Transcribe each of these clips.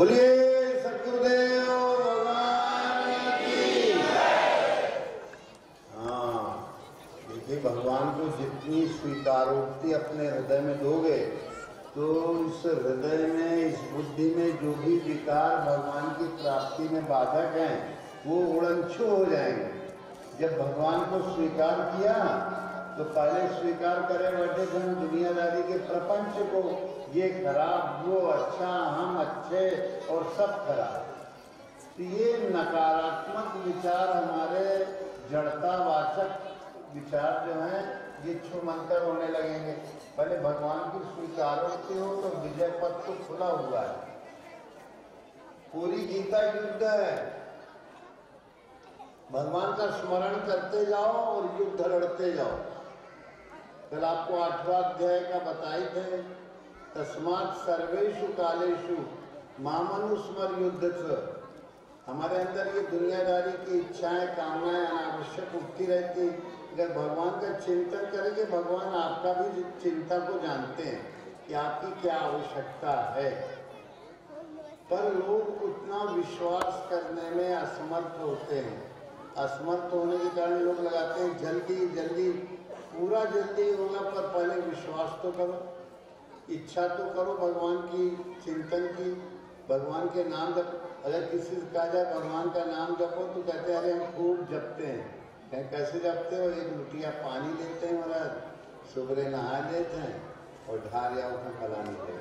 बोलिए सतगुरुदेव भगवान की। हाँ, देखिए भगवान को जितनी स्वीकारोक्ति अपने हृदय में दोगे तो इस हृदय में, इस बुद्धि में जो भी विकार भगवान की प्राप्ति में बाधक हैं वो उड़नछू हो जाएंगे। जब भगवान को स्वीकार किया तो पहले स्वीकार करे बैठे थे हम दुनियादारी के प्रपंच को, ये खराब, वो अच्छा, हम अच्छे और सब खराब। तो ये नकारात्मक विचार हमारे जड़तावाचक विचार जो हैं ये छूमंतर होने लगेंगे। पहले भगवान की स्वीकारोक्ति हो तो विजय पथ तो खुला हुआ है। पूरी गीता युद्ध है, भगवान का स्मरण करते जाओ और युद्ध लड़ते जाओ। कल आपको 8वां अध्याय का बताए थे, तस्मात् सर्वेषु कालेषु मामनुस्मर युद्धस्य। हमारे अंदर ये दुनियादारी की इच्छाएं, कामनाएं अनावश्यक उठती रहती। अगर भगवान का चिंतन करेंगे, भगवान आपका भी चिंता को जानते हैं कि आपकी क्या आवश्यकता है, पर लोग उतना विश्वास करने में असमर्थ होते हैं। असमर्थ होने के कारण लोग लगाते हैं जल्दी जल्दी, पूरा जल्दी होगा, पर पहले विश्वास तो करो, इच्छा तो करो भगवान की चिंतन की, भगवान के नाम जप। अगर किसी से कहा जाए भगवान का नाम जपो तो कहते हैं अरे हम खूब जपते हैं। कहीं कैसे जपते हो? एक लुटिया पानी लेते हैं महाराज, सुबह नहा लेते हैं और ढार या उसमें फलाने देते।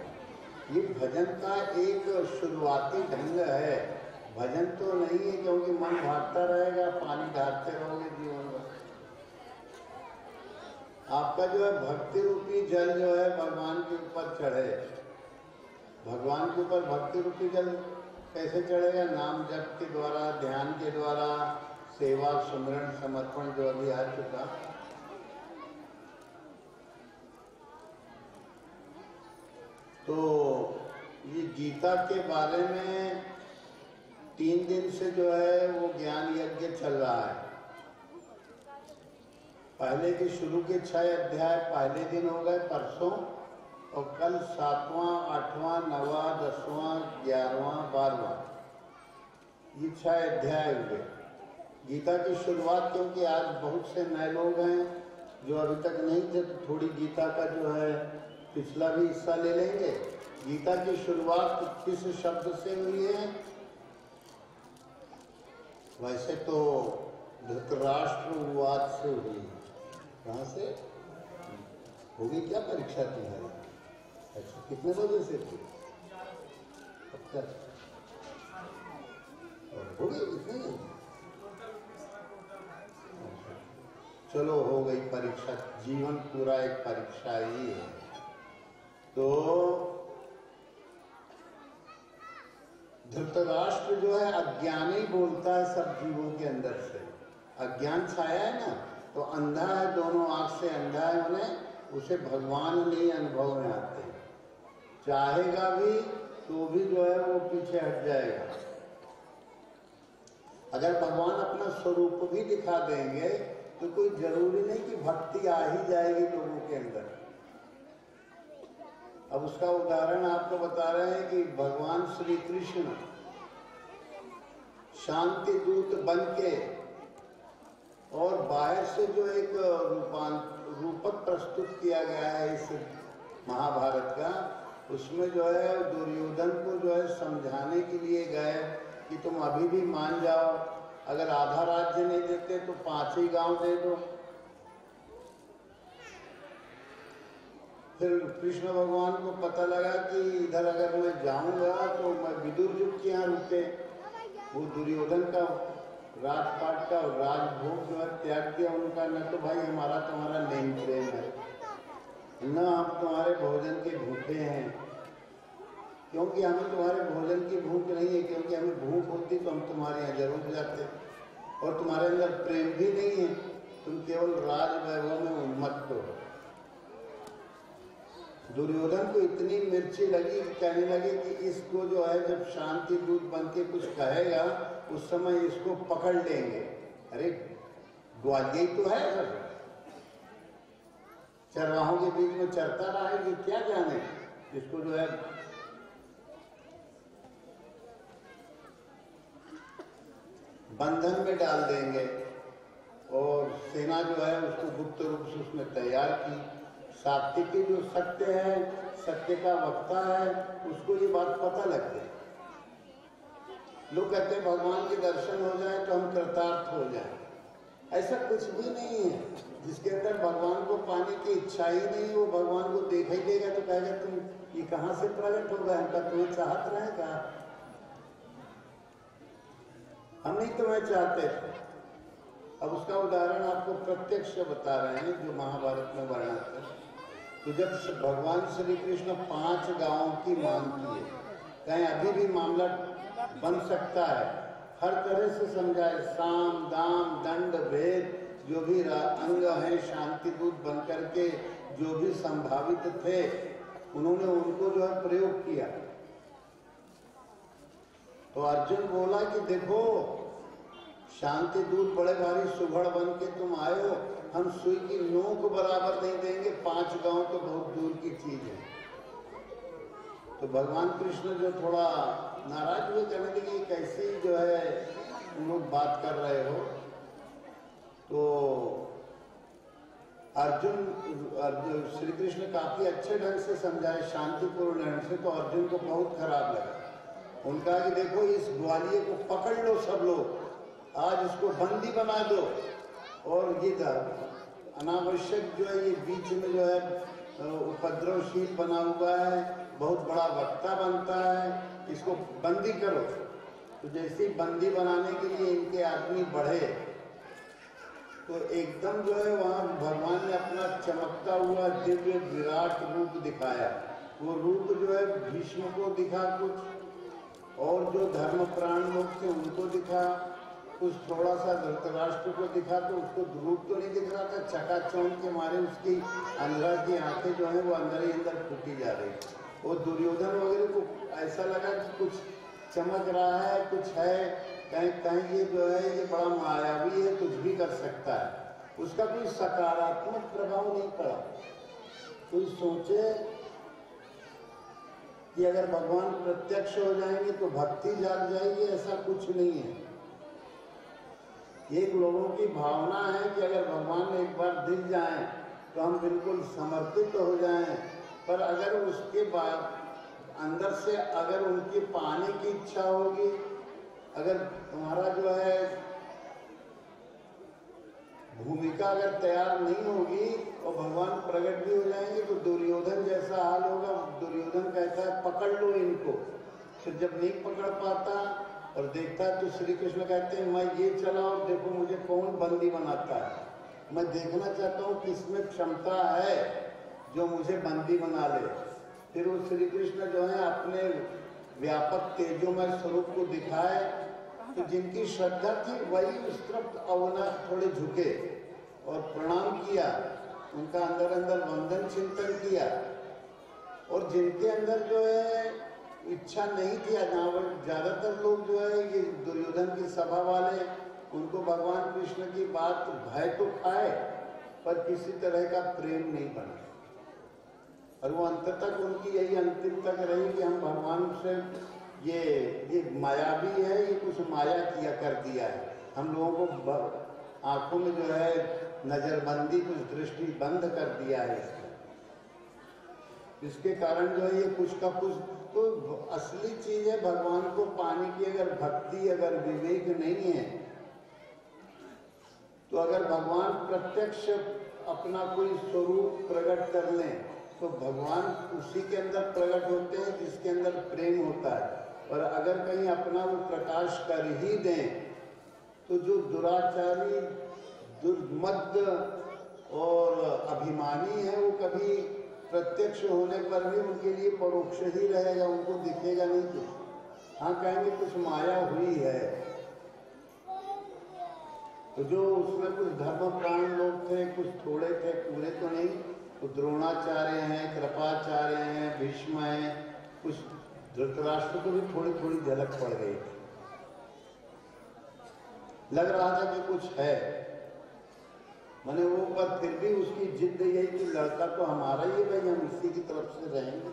ये भजन का एक शुरुआती ढंग है, भजन तो नहीं है, क्योंकि मन भागता रहेगा, पानी ढारते रहोगे जीवन में। आपका जो है भक्ति रूपी जल जो है भगवान के ऊपर चढ़े। भगवान के ऊपर भक्ति रूपी जल कैसे चढ़ेगा? नाम जप के द्वारा, ध्यान के द्वारा, सेवा, सुमरण, समर्पण जो अभी आ चुका। तो ये गीता के बारे में 3 दिन से जो है वो ज्ञान यज्ञ चल रहा है। पहले के शुरू के 6 अध्याय पहले दिन हो गए परसों, और कल 7वां, 8वां, 9वां, 10वां, 11वां, 12वां, ये 6 अध्याय हुए गीता की शुरुआत। क्योंकि आज बहुत से नए लोग हैं जो अभी तक नहीं थे, तो थोड़ी गीता का जो है पिछला भी हिस्सा ले लेंगे। गीता की शुरुआत किस शब्द से हुई है? वैसे तो धृतराष्ट्रवाद से हुई। कहाँ से होगी? क्या परीक्षा तुम्हारी? अच्छा, कितने बजे से थी? अब तक हो गई? कितने? चलो हो गई परीक्षा। जीवन पूरा एक परीक्षा ही है। तो धृतराष्ट्र जो है अज्ञानी बोलता है सब जीवों के अंदर से। अज्ञान छाया है ना, तो अंधा है, दोनों आंख से अंधा है, उन्हें उसे भगवान नहीं अनुभव में आते। चाहेगा भी तो भी जो है वो पीछे हट जाएगा। अगर भगवान अपना स्वरूप भी दिखा देंगे तो कोई जरूरी नहीं कि भक्ति आ ही जाएगी लोगों के अंदर। अब उसका उदाहरण आपको बता रहे हैं कि भगवान श्री कृष्ण शांति दूत बन के, और बाहर से जो एक रूपक प्रस्तुत किया गया है इस महाभारत का, उसमें जो है दुर्योधन को जो है समझाने के लिए गए कि तुम अभी भी मान जाओ, अगर आधा राज्य नहीं देते तो 5 ही गांव दे दो। फिर कृष्ण भगवान को पता लगा कि इधर अगर मैं जाऊंगा तो मैं विदुर युग के यहाँ रुके। वो दुर्योधन का राजपाट का राजभोग जो है त्याग दिया उनका। न तो भाई हमारा तुम्हारा नेम प्रेम है, न हम तुम्हारे भोजन के भूखे हैं, क्योंकि हमें तुम्हारे भोजन की भूख नहीं है। क्योंकि हमें भूख होती तो हम तुम्हारे यहाँ जरूर जाते। और तुम्हारे अंदर प्रेम भी नहीं है, तुम केवल राज वैभव में उन्मत्त हो। दुर्योधन को इतनी मिर्ची लगी कि कहने लगे कि इसको जो है जब शांति दूत बन के कुछ कहेगा उस समय इसको पकड़ लेंगे। अरे ग्वालियर तो है सर, चरवाहों के बीच में चरता रहा है कि क्या जाने, इसको जो है बंधन में डाल देंगे और सेना जो है उसको गुप्त रूप से उसने तैयार की। सात्विकी जो सत्य है, सत्य का वक्ता है, उसको ये बात पता लग गई। लोग कहते हैं भगवान के दर्शन हो जाए तो हम कृतार्थ हो जाए। ऐसा कुछ भी नहीं है। जिसके अंदर भगवान को पाने की इच्छा ही नहीं, वो भगवान को देखा ही देगा तो कहेगा तुम ये कहाँ से प्रकट होगा, हमका तुम्हें चाहत रहेगा, हम नहीं तुम्हें चाहते थे। अब उसका उदाहरण आपको प्रत्यक्ष बता रहे हैं जो महाभारत में वर्णन है। तो जब भगवान श्री कृष्ण 5 गांवों की मांग की है, कहीं अभी भी मामला बन सकता है, हर तरह से समझाए, साम दाम दंड भेद जो भी अंग हैं शांति दूत बन करके जो भी संभावित थे, उन्होंने उनको जो है प्रयोग किया। तो अर्जुन बोला कि देखो शांति दूत बड़े भारी सुघड़ बन के तुम आए हो, हम सुई की नोक बराबर नहीं देंगे, 5 गांव तो बहुत दूर की चीज है। तो भगवान कृष्ण जो थोड़ा नाराज हुए, कहने लगे कैसी जो है तुम लोग बात कर रहे हो। तो अर्जुन श्री कृष्ण काफी अच्छे ढंग से समझाए, शांतिपूर्ण ढंग से, तो अर्जुन को बहुत खराब लगा। उनका कि देखो इस ग्वालियर को पकड़ लो सब लोग, आज इसको बंदी बना दो, और ये अनावश्यक जो है ये बीच में जो है उपद्रवशील बना हुआ है, बहुत बड़ा वक्ता बनता है, इसको बंदी करो। तो जैसे बंदी बनाने के लिए इनके आदमी बढ़े तो एकदम जो है वहाँ भगवान ने अपना चमकता हुआ दिव्य विराट रूप दिखाया। वो रूप जो है भीष्म को दिखा कुछ, और जो धर्म प्राण लोग थे उनको दिखा कुछ, थोड़ा सा धृतराष्ट्र को दिखा, तो उसको रूप तो नहीं दिख रहा था, चकाचौंध के मारे उसकी अंधरा की आंखें जो है वो अंदर ही अंदर फूटी जा रही। वो दुर्योधन वगैरह को ऐसा लगा कि कुछ चमक रहा है, कुछ है, कहीं कहीं ये जो है ये बड़ा मायावी है, कुछ भी कर सकता है। उसका कोई सकारात्मक प्रभाव नहीं पड़ा। कोई सोचे कि अगर भगवान प्रत्यक्ष हो जाएंगे तो भक्ति जाग जाएगी, ऐसा कुछ नहीं है। एक लोगों की भावना है कि अगर भगवान एक बार दिख जाएं तो हम बिल्कुल समर्पित हो जाएं, पर अगर उसके बाद अंदर से अगर उनकी पाने की इच्छा होगी, अगर तुम्हारा जो है भूमिका अगर तैयार नहीं होगी और भगवान प्रकट भी हो जाएंगे तो दुर्योधन जैसा हाल होगा। दुर्योधन कहता है पकड़ लो इनको, फिर जब नहीं पकड़ पाता और देखता है तो श्री कृष्ण कहते हैं मैं ये चला और देखो मुझे कौन बंदी बनाता है, मैं देखना चाहता हूँ कि इसमें क्षमता है जो मुझे बंदी बना ले। फिर वो श्री कृष्ण जो है अपने व्यापक तेजोमय स्वरूप को दिखाए, तो जिनकी श्रद्धा थी वही उस तरफ अवनाश थोड़े झुके और प्रणाम किया, उनका अंदर अंदर वंदन चिंतन किया। और जिनके अंदर जो है इच्छा नहीं थी, ज्यादातर लोग जो है ये दुर्योधन की सभा वाले, उनको भगवान कृष्ण की बात भय तो खाए पर किसी तरह का प्रेम नहीं बना, और वो अंत तक उनकी यही अंतिम तक रही कि हम भगवान से ये मायावी है, ये कुछ माया किया कर दिया है, हम लोगों को आंखों में जो है नजरबंदी, कुछ दृष्टि बंद कर दिया है इसके कारण जो है ये कुछ का कुछ। तो असली चीज है भगवान को पाने की अगर भक्ति, अगर विवेक नहीं है, तो अगर भगवान प्रत्यक्ष अपना कोई स्वरूप प्रकट कर लें तो भगवान उसी के अंदर प्रकट होते हैं जिसके अंदर प्रेम होता है। और अगर कहीं अपना वो प्रकाश कर ही दें तो जो दुराचारी, दुर्मद और अभिमानी है वो कभी प्रत्यक्ष होने पर भी उनके लिए परोक्ष ही रहेगा, उनको दिखेगा नहीं कुछ। हाँ कहेंगे कुछ माया हुई है। तो जो उसमें कुछ धर्म प्राण लोग थे, कुछ थोड़े थे, पूरे तो नहीं, तो द्रोणाचार्य हैं, कृपाचार्य हैं, भीष्म हैं, कुछ धृतराष्ट्र को भी थोड़ी थोड़ी झलक पड़ गई थी, लग रहा था कि कुछ है मैंने वो, पर फिर भी उसकी जिद यही कि लड़का तो हमारा ही है भाई, हम इसी की तरफ से रहेंगे,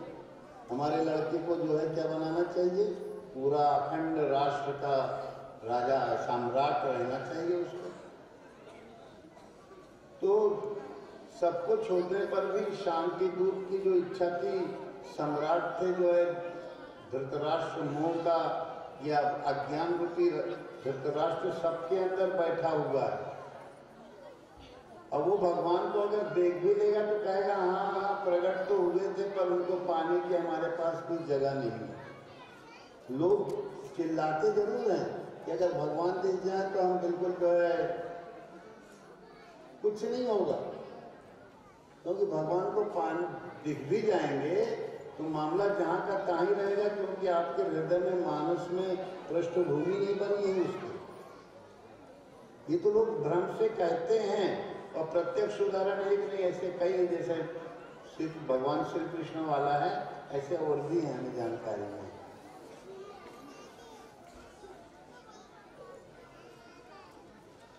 हमारे लड़के को जो है क्या बनाना चाहिए, पूरा अखंड राष्ट्र का राजा सम्राट रहना चाहिए उसको। तो सब कुछ होने पर भी शांतिदूत की जो इच्छा थी, सम्राट थे जो है धृतराष्ट्र मोह का या अज्ञान रूपी धृतराष्ट्र सबके अंदर बैठा हुआ है। अब वो भगवान को अगर देख भी लेगा तो कहेगा हाँ हाँ प्रकट तो हुए थे, पर उनको पाने की हमारे पास कोई जगह नहीं है। लोग चिल्लाते जरूर हैं कि अगर भगवान दिख जाए तो हम बिल्कुल जो है कुछ नहीं होगा, क्योंकि भगवान को पान दिख भी जाएंगे तो मामला जहाँ का तहाँ ही रहेगा, क्योंकि आपके हृदय में मानस में पृष्ठभूमि नहीं बनी है उसकी। ये तो लोग भ्रम से कहते हैं, और प्रत्यक्ष उदाहरण एक नहीं ऐसे कई हैं, जैसे सिर्फ भगवान श्री कृष्ण वाला है, ऐसे और भी हैं हमें जानकारी में।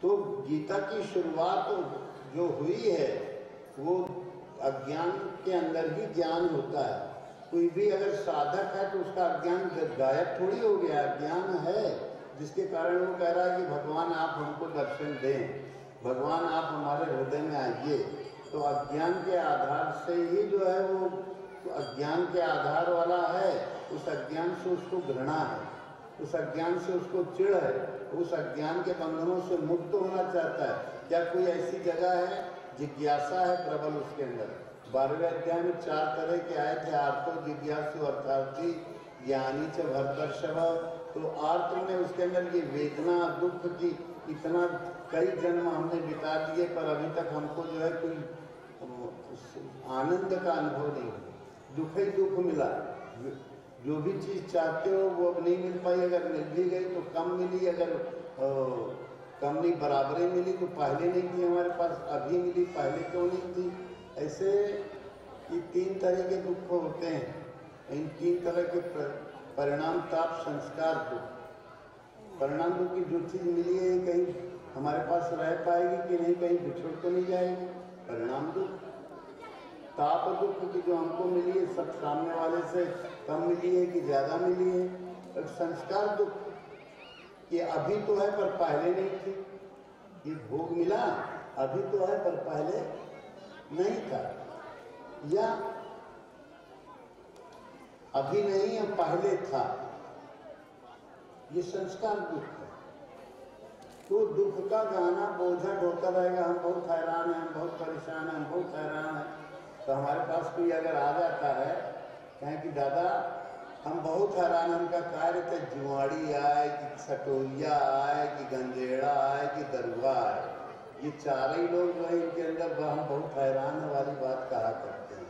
तो गीता की शुरुआत जो हुई है वो अज्ञान के अंदर ही ज्ञान होता है। कोई भी अगर साधक है तो उसका अज्ञान गायब थोड़ी हो गया, ज्ञान है, जिसके कारण वो कह रहा है कि भगवान आप हमको दर्शन दें, भगवान आप हमारे हृदय में आइए। तो अज्ञान के आधार से ही जो है वो अज्ञान के आधार वाला है, उस अज्ञान से उसको घृणा है, उस अज्ञान से उसको चिढ़ है, उस अज्ञान के बंधनों से मुक्त होना चाहता है। क्या कोई ऐसी जगह है, जिज्ञासा है प्रबल उसके अंदर। 12वें अध्याय में 4 तरह के आए थे, आर्तो जिज्ञासु अर्थार्थी ज्ञानी च भरतर्षभ। तो आर्त में उसके अंदर ये वेदना दुख की इतना कई जन्म हमने बिता दिए, पर अभी तक हमको जो है कोई आनंद का अनुभव नहीं हुआ, दुख ही दुख मिला। जो भी चीज़ चाहते हो वो अब नहीं मिल पाई, अगर मिल भी गई तो कम मिली, अगर कम नहीं बराबरी मिली तो पहले नहीं थी हमारे पास, अभी मिली पहले क्यों नहीं थी। ऐसे ये 3 तरह के दुख होते हैं। इन 3 तरह के परिणाम ताप संस्कार दुख। परिणाम दुख की जो चीज़ मिली है कहीं हमारे पास रह पाएगी कि नहीं, कहीं बिछड़ तो नहीं जाएगी, परिणाम दुख। ताप दुख की जो हमको मिली है सब सामने वाले से कम मिली है कि ज़्यादा मिली है। और संस्कार दुख ये अभी तो है पर पहले नहीं थी, ये भोग मिला अभी तो है पर पहले नहीं था, या अभी नहीं और पहले था, ये संस्कार दुख है। तो दुख का गाना बोझा ढोता रहेगा, हम बहुत हैरान हैं, हम बहुत परेशान हैं, हम बहुत हैरान हैं। तो हमारे पास कोई अगर आ जाता है कहें कि दादा हम बहुत हैरान, उनका कार्य तो जुआड़ी आए कि सटोरिया आए कि गंजेड़ा आए कि दरुआ आए, ये 4 ही लोग जो है इनके अंदर हम बहुत हैरान वाली बात कहा करते हैं।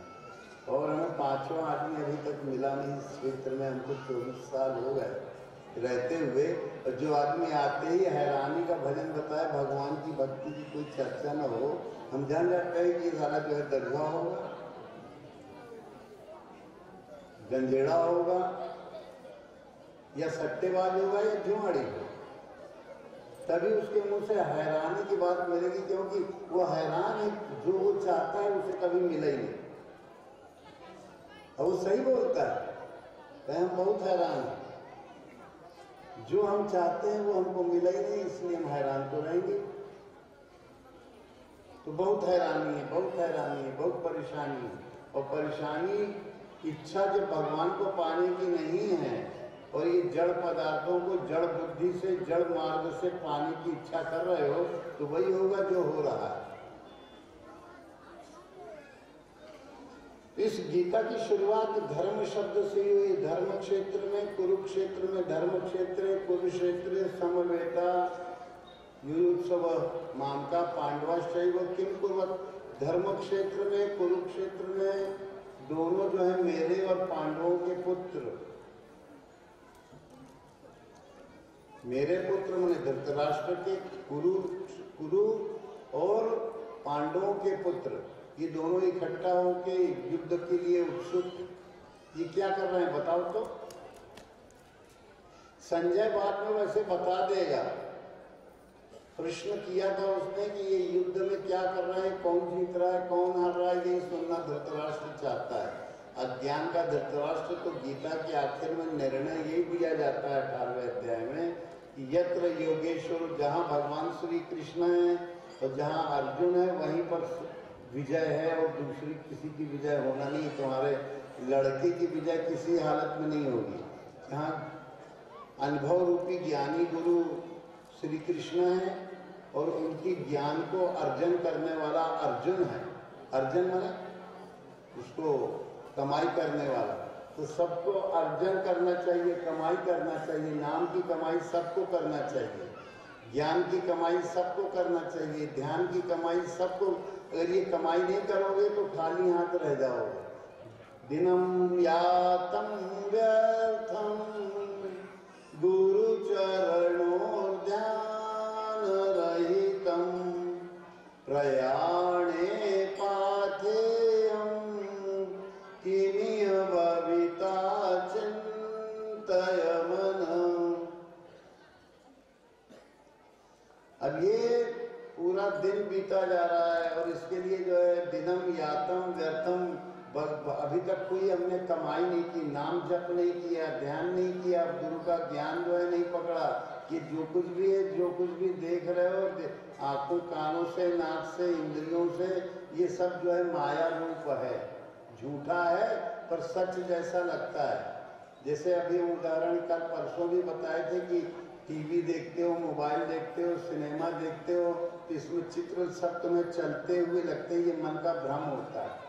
और हमें 5वां आदमी अभी तक मिला नहीं इस क्षेत्र में, हमको 24 साल हो गए रहते हुए। और जो आदमी आते ही हैरानी का भजन बताए, भगवान की भक्ति की कोई चर्चा न हो, हम जान जाते हैं कि सारा जो है दरुआ होगा, गंजेड़ा होगा, या सट्टेबाज होगा, या जुआड़ी होगा। तभी उसके मुंह से हैरानी की बात मिलेगी, क्योंकि वो हैरान है, जो वो चाहता है उसे कभी मिला ही नहीं। और वो सही बोलता है, हम बहुत हैरान हैं, जो हम चाहते हैं वो हमको मिला ही नहीं, इसलिए हम हैरान तो रहेंगे। तो बहुत हैरानी है, बहुत हैरानी है, बहुत परेशानी है। और परेशानी इच्छा जब भगवान को पाने की नहीं है और ये जड़ पदार्थों को जड़ बुद्धि से जड़ मार्ग से पाने की इच्छा कर रहे हो, तो वही होगा जो हो रहा है। इस गीता की शुरुआत धर्म शब्द से ही हुई। धर्म क्षेत्र में कुरुक्षेत्र में धर्म क्षेत्र, कुरुक्षेत्र समवेता युयुत्सव मामका पांडवाश्चैव किम कुर्वत। धर्म क्षेत्र में कुरुक्षेत्र में दोनों जो है मेरे और पांडवों के पुत्र, मेरे पुत्र मैंने धृतराष्ट्र के, कुरु और पांडवों के पुत्र, ये दोनों इकट्ठा होके युद्ध के लिए उत्सुक। ये क्या कर रहे हैं बताओ तो। संजय बाद में वैसे बता देगा, प्रश्न किया था उसने कि ये युद्ध में क्या कर रहे हैं, कौन जीत रहा है, कौन हार रहा है, ये सुनना धृतराष्ट्र चाहता है। अज्ञान का धृतराष्ट्र तो गीता के आखिर में निर्णय यही दिया जाता है 18वें अध्याय में कि यत्र योगेश्वर, जहाँ भगवान श्री कृष्ण है और जहाँ अर्जुन है वहीं पर विजय है, और दूसरी किसी की विजय होना नहीं। तुम्हारे लड़के की विजय किसी हालत में नहीं होगी। जहाँ अनुभव रूपी ज्ञानी गुरु श्री कृष्ण है और उनकी ज्ञान को अर्जन करने वाला अर्जुन है। अर्जन माने उसको कमाई करने वाला। तो सबको अर्जन करना चाहिए, कमाई करना चाहिए। नाम की कमाई सबको करना चाहिए, ज्ञान की कमाई सबको करना चाहिए, ध्यान की कमाई सबको। अगर ये कमाई नहीं करोगे तो खाली हाथ रह जाओगे। दिनम यातम व्यर्थम गुरु चरणों ध्यान रहितम प्रयाणे पाथेयम किमिह भविता चिंतय मन। अब ये पूरा दिन बीता जा रहा है और इसके लिए जो है दिनम यातम व्यर्थम, अभी तक कोई हमने कमाई नहीं की, नाम जप नहीं किया, ध्यान नहीं किया, गुरु का ज्ञान जो है नहीं पकड़ा। कि जो कुछ भी है, जो कुछ भी देख रहे हो आंखों कानों से, नाक से, इंद्रियों से, ये सब जो है माया रूप है, झूठा है पर सच जैसा लगता है। जैसे अभी उदाहरण कल परसों भी बताए थे कि टीवी देखते हो, मोबाइल देखते हो, सिनेमा देखते हो, तो इसमें चित्र सब तुम्हें चलते हुए लगते हैं, ये मन का भ्रम होता है।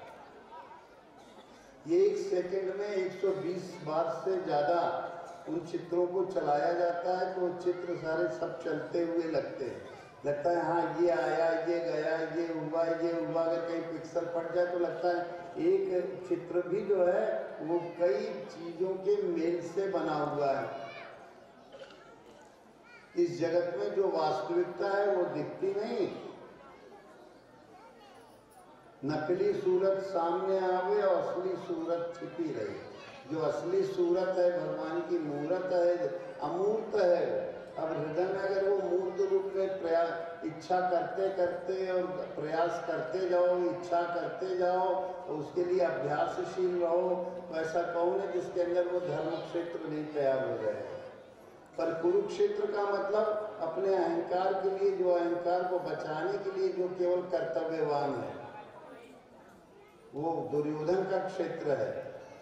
ये 1 सेकंड में 120 बार से ज़्यादा उन चित्रों को चलाया जाता है तो चित्र सारे सब चलते हुए लगते हैं। लगता है हाँ ये आया, ये गया, ये हुआ, ये हुआ। अगर कहीं पिक्सल पड़ जाए तो लगता है एक चित्र भी जो है वो कई चीज़ों के मेल से बना हुआ है। इस जगत में जो वास्तविकता है वो दिखती नहीं। नकली सूरत सामने आवे और असली सूरत छिपी रही। जो असली सूरत है भगवान की मूरत है, अमूर्त है। अब हृदय में अगर वो मूर्त रूप में प्रयास, इच्छा करते करते और प्रयास करते जाओ, इच्छा करते जाओ और उसके लिए अभ्यासशील रहो, तो ऐसा कौन है जिसके अंदर वो धर्म क्षेत्र नहीं तैयार हो जाए। पर कुरुक्षेत्र का मतलब अपने अहंकार के लिए, जो अहंकार को बचाने के लिए जो केवल कर्तव्यवान है, वो दुर्योधन का क्षेत्र है।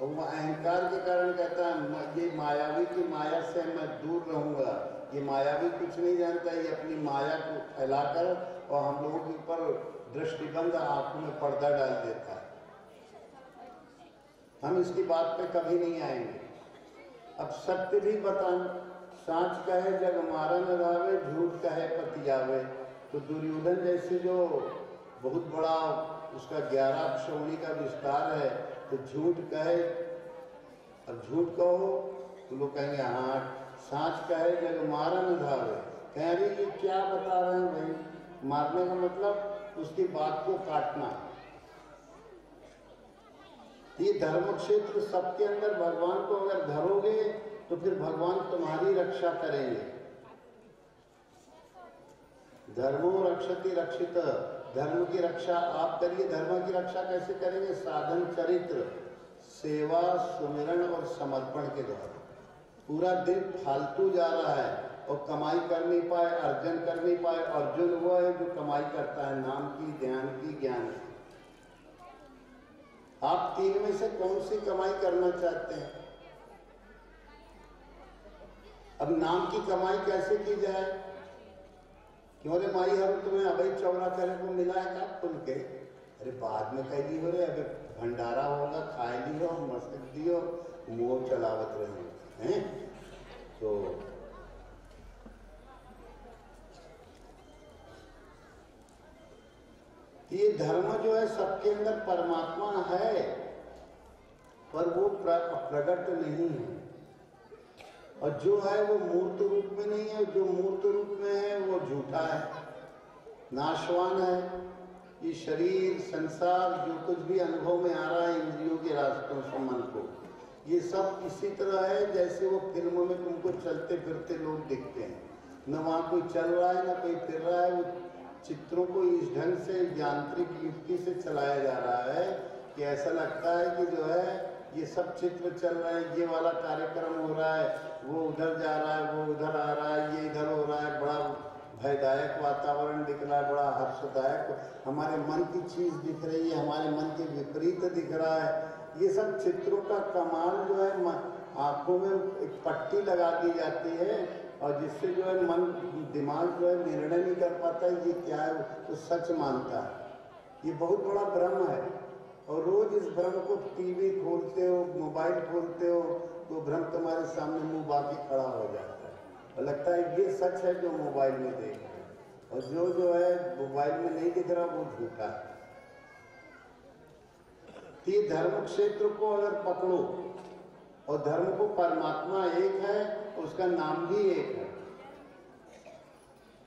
और वो अहंकार के कारण कहता है ये मायावी की माया से मैं दूर रहूंगा। ये मायावी कुछ नहीं जानता, ये अपनी माया को फैलाकर और हम लोगों के ऊपर दृष्टिबंध आंखों में पर्दा डाल देता है। हम इसकी बात पे कभी नहीं आएंगे। अब सत्य भी बताना, साँच कहे जग मारा न रावे, झूठ कहे पति आवे। तो दुर्योधन जैसे जो बहुत बड़ा उसका 11 श्रोणी का विस्तार है, तो झूठ कहे, अब झूठ कहो तो लोग कहेंगे हाँ, साँच कहे जग मारा न धावे। कह रही ये क्या बता रहे हैं भाई? मारने का मतलब उसकी बात को काटना। ये धर्म क्षेत्र सबके अंदर भगवान को अगर धरोगे तो फिर भगवान तुम्हारी रक्षा करेंगे। धर्मो रक्षति रक्षित, धर्म की रक्षा आप करिए। धर्म की रक्षा कैसे करेंगे? साधन, चरित्र, सेवा, सुमिरन और समर्पण के द्वारा। पूरा दिन फालतू जा रहा है और कमाई कर नहीं पाए, अर्जन कर नहीं पाए। अर्जुन वो है जो कमाई करता है, नाम की, ध्यान की, ज्ञान की। आप तीन में से कौन सी कमाई करना चाहते हैं? अब नाम की कमाई कैसे की जाए? क्यों रे माई हर तुम्हें अभी चौरा करे को मिला है का खुल के? अरे बाद में कह दी हो रे, अभी भंडारा होगा, खाए दियो, मस्क दियो, मुँह चलावत रहे हैं। तो ये धर्म जो है सबके अंदर परमात्मा है, पर वो प्रकट नहीं है। और जो है वो मूर्त रूप में नहीं है, जो मूर्त रूप में है वो झूठा है, नाशवान है। ये शरीर, संसार, जो कुछ भी अनुभव में आ रहा है इंद्रियों के रास्तों से मन को, ये सब इसी तरह है जैसे वो फिल्मों में तुमको चलते फिरते लोग दिखते हैं। न वहाँ कोई चल रहा है न कोई फिर रहा है। वो चित्रों को इस ढंग से यांत्रिक युक्ति से चलाया जा रहा है कि ऐसा लगता है कि जो है ये सब चित्र चल रहे हैं, ये वाला कार्यक्रम हो रहा है, वो उधर जा रहा है, वो उधर आ रहा है, ये इधर हो रहा है, बड़ा भयदायक वातावरण दिख रहा है, बड़ा हर्षदायक, हमारे मन की चीज़ दिख रही है, हमारे मन के विपरीत दिख रहा है। ये सब चित्रों का कमाल जो है, आँखों में एक पट्टी लगा दी जाती है और जिससे जो है मन दिमाग जो है निर्णय नहीं कर पाता है ये क्या है, वो सच मानता है। ये बहुत बड़ा भ्रम है और रोज इस भ्रम को टीवी खोलते हो, मोबाइल खोलते हो, तो भ्रम तुम्हारे सामने मुंह बाकी खड़ा हो जाता है और लगता है ये सच है जो मोबाइल में देख रहे हैं, और जो है मोबाइल में नहीं दिख रहा वो झूठा है। ये धर्म क्षेत्र को अगर पकड़ो और धर्म को परमात्मा एक है, उसका नाम भी एक है।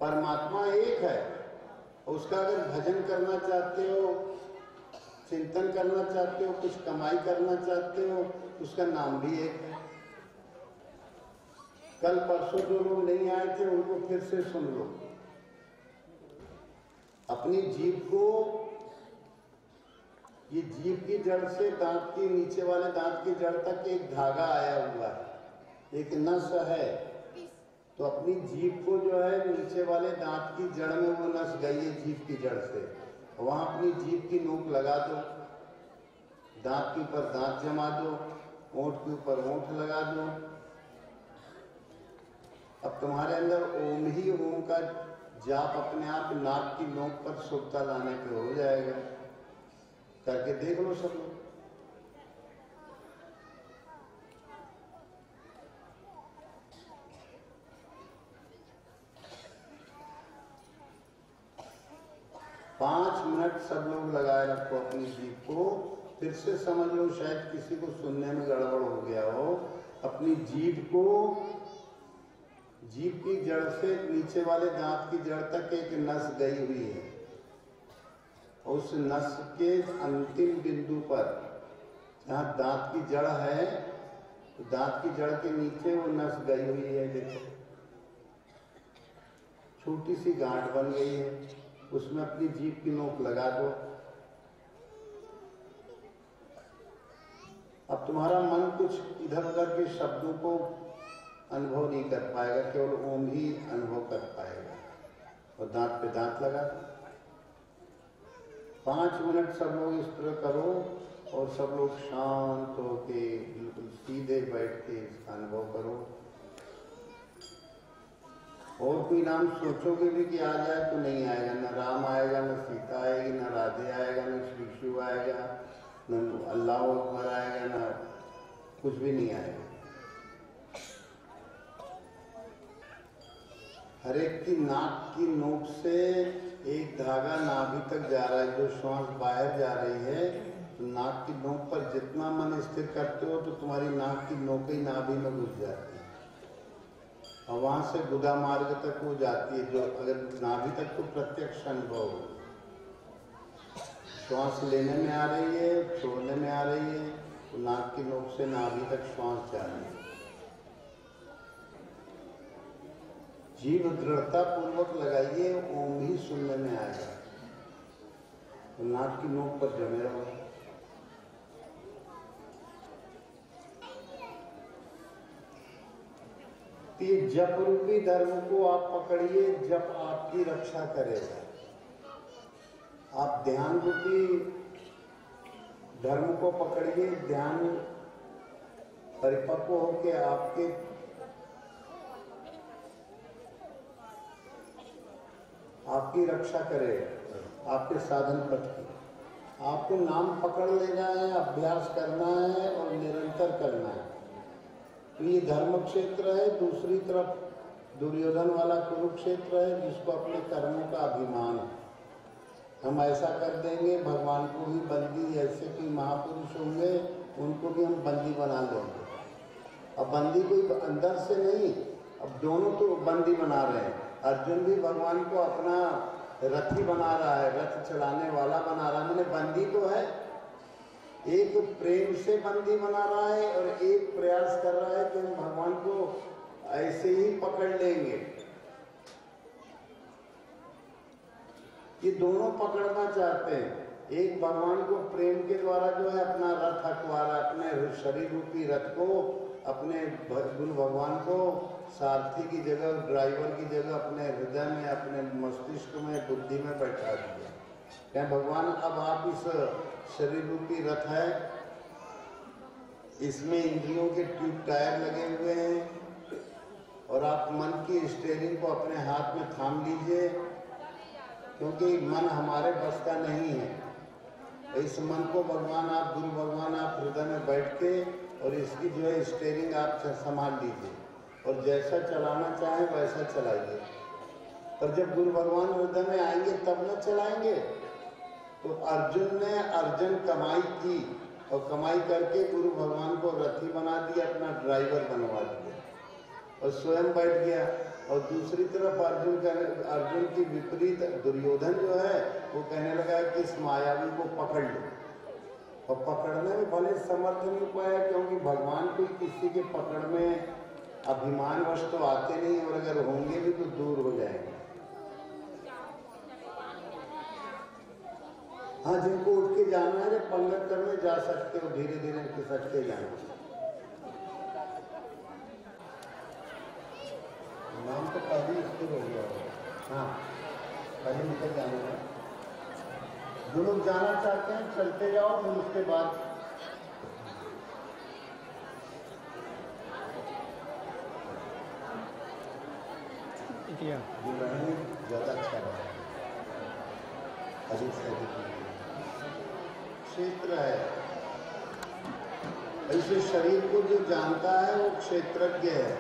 परमात्मा एक है, उसका अगर भजन करना चाहते हो, चिंतन करना चाहते हो, कुछ कमाई करना चाहते हो, उसका नाम भी एक है। कल परसों जो लोग नहीं आए थे उनको फिर से सुन लो। अपनी जीभ को, ये जीभ की जड़ से दांत के नीचे वाले दांत की जड़ तक एक धागा आया हुआ है, एक नस है, तो अपनी जीभ को जो है नीचे वाले दांत की जड़ में वो नस गई है जीभ की जड़ से, वहां अपनी जीभ की नोक लगा दो, दांत के ऊपर दांत जमा दो, होंठ के ऊपर होंठ लगा दो। अब तुम्हारे अंदर ओम ही ओम का जाप अपने आप नाक की नोक पर शुद्धता लाने पे हो जाएगा। करके देख लो सब लोग। पाँच मिनट सब लोग लगाए रखो अपनी जीभ को, फिर से समझ लो, शायद किसी को सुनने में गड़बड़ हो गया हो। अपनी जीभ को, जीभ की जड़ से नीचे वाले दांत की जड़ तक एक नस गई हुई है, उस नस के अंतिम बिंदु पर जहाँ दांत की जड़ है, तो दांत की जड़ के नीचे वो नस गई हुई है, देखो छोटी सी गांठ बन गई है, उसमें अपनी जीभ की नोक लगा दो। अब तुम्हारा मन कुछ इधर उधर के शब्दों को अनुभव नहीं कर पाएगा, केवल ओम ही अनुभव कर पाएगा, और दांत पे दांत लगा दो। 5 मिनट सब लोग इस तरह करो और सब लोग शांत होके बिल्कुल सीधे बैठ के इसका अनुभव करो। और कोई नाम सोचोगे भी कि आ जाए तो नहीं आएगा, न राम आएगा, न सीता आएगी, न राधे आएगा, न श्री शिव आएगा, न अल्लाह अकबर आएगा, न कुछ भी नहीं आएगा। हर एक की नाक की नोक से एक धागा नाभि तक जा रहा है, जो श्वास बाहर जा रही है, तो नाक की नोक पर जितना मन स्थिर करते हो तो तुम्हारी नाक की नोक ही नाभि में घुस जाती है और वहां से गुदा मार्ग तक वो जाती है, जो अगर नाभि तक तो प्रत्यक्ष अनुभव हो। श्वास लेने में आ रही है, छोड़ने में आ रही है, तो नाक की नोक से नाभि तक श्वास जा रही है। जीभ दृढ़ता पूर्वक लगाइए, ओम ही सुनने में आएगा, तो नाक की नोक पर जमे रहो। ये जप रूपी धर्म को आप पकड़िए, जप आपकी रक्षा करेगा। आप ध्यान रूपी धर्म को पकड़िए, ध्यान परिपक्व होके आपकी रक्षा करे, आपके साधन पथ की। आपको नाम पकड़ लेना है, अभ्यास करना है और निरंतर करना है। तो ये धर्म क्षेत्र है, दूसरी तरफ दुर्योधन वाला कुरुक्षेत्र है, जिसको अपने कर्मों का अभिमान है। हम ऐसा कर देंगे, भगवान को भी बंदी, ऐसे कोई महापुरुष होंगे उनको भी हम बंदी बना लेंगे। अब बंदी कोई अंदर से नहीं, अब दोनों तो बंदी बना रहे हैं। अर्जुन भी भगवान को अपना रथी बना रहा है, रथ चलाने वाला बना रहा है, मैंने बंदी तो है, एक प्रेम से बंदी बना रहा है और एक प्रयास कर रहा है कि हम भगवान को ऐसे ही पकड़ लेंगे। ये दोनों पकड़ना चाहते हैं, एक भगवान को प्रेम के द्वारा जो है अपना रथ हकवारा, अपने शरीर रूपी रथ को अपने गुरु भगवान को सारथी की जगह, ड्राइवर की जगह अपने हृदय में, अपने मस्तिष्क में, बुद्धि में बैठा दिया। क्या भगवान अब आप इस शरीर रूपी रथ है, इसमें इंद्रियों के ट्यूब टायर लगे हुए हैं और आप मन की स्टीयरिंग को अपने हाथ में थाम लीजिए, क्योंकि मन हमारे बस का नहीं है। इस मन को भगवान आप, गुरु भगवान आप हृदय में बैठ के और इसकी जो है स्टीयरिंग आप संभाल लीजिए और जैसा चलाना चाहें वैसा चलाइए। पर जब गुरु भगवान हृदय में आएंगे तब न चलाएंगे। तो अर्जुन ने अर्जन कमाई की और कमाई करके गुरु भगवान को रथी बना दिया, अपना ड्राइवर बनवा दिया और स्वयं बैठ गया। और दूसरी तरफ अर्जुन की विपरीत दुर्योधन जो है वो कहने लगा कि इस मायावी को पकड़ लो, और पकड़ने में भले समर्थ नहीं पाया, क्योंकि भगवान कोई किसी के पकड़ में अभिमानवश तो आते नहीं, और अगर होंगे भी तो दूर हो जाएंगे। हाँ, जिनको उठ के जाना है पंगत करने जा सकते हो, धीरे धीरे खिसकते जाना। नाम तो पहले स्थिर हो गया होगा। हाँ, पहले निकल जाना है। जो लोग जाना चाहते हैं चलते जाओ, फिर उसके बाद जो रहेंगे ज़्यादा अच्छा रहेगा। अधिक से अधिक क्षेत्र है, ऐसे शरीर को जो जानता है वो क्षेत्रज्ञ है।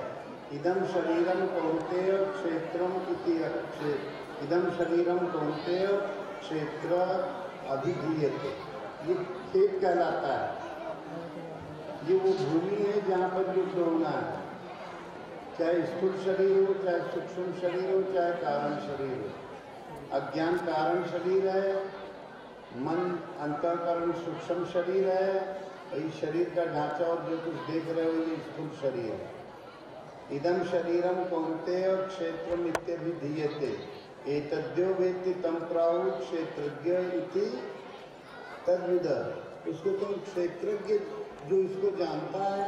इदम शरीरम कौन्तेय क्षेत्रम इति, इदम शरीरम कौन्तेय क्षेत्र अभिधीयते। ये खेत कहलाता है। ये वो भूमि है जहाँ पर जो दौड़ना है, चाहे स्थूल शरीर हो, चाहे सूक्ष्म शरीर हो, चाहे कारण शरीर हो। अज्ञान कारण शरीर है, मन अंतःकरण सूक्ष्म शरीर है, इस शरीर का ढांचा और जो कुछ देख रहे हो ये स्थूल शरीर है। इदम शरीरम कौन्तेय क्षेत्रम इत्यभिधीयते एतद्यो वेत्ति तं प्राहुः क्षेत्रज्ञ इति तद्विद। उसको तुम क्षेत्रज्ञ, जो इसको जानता है,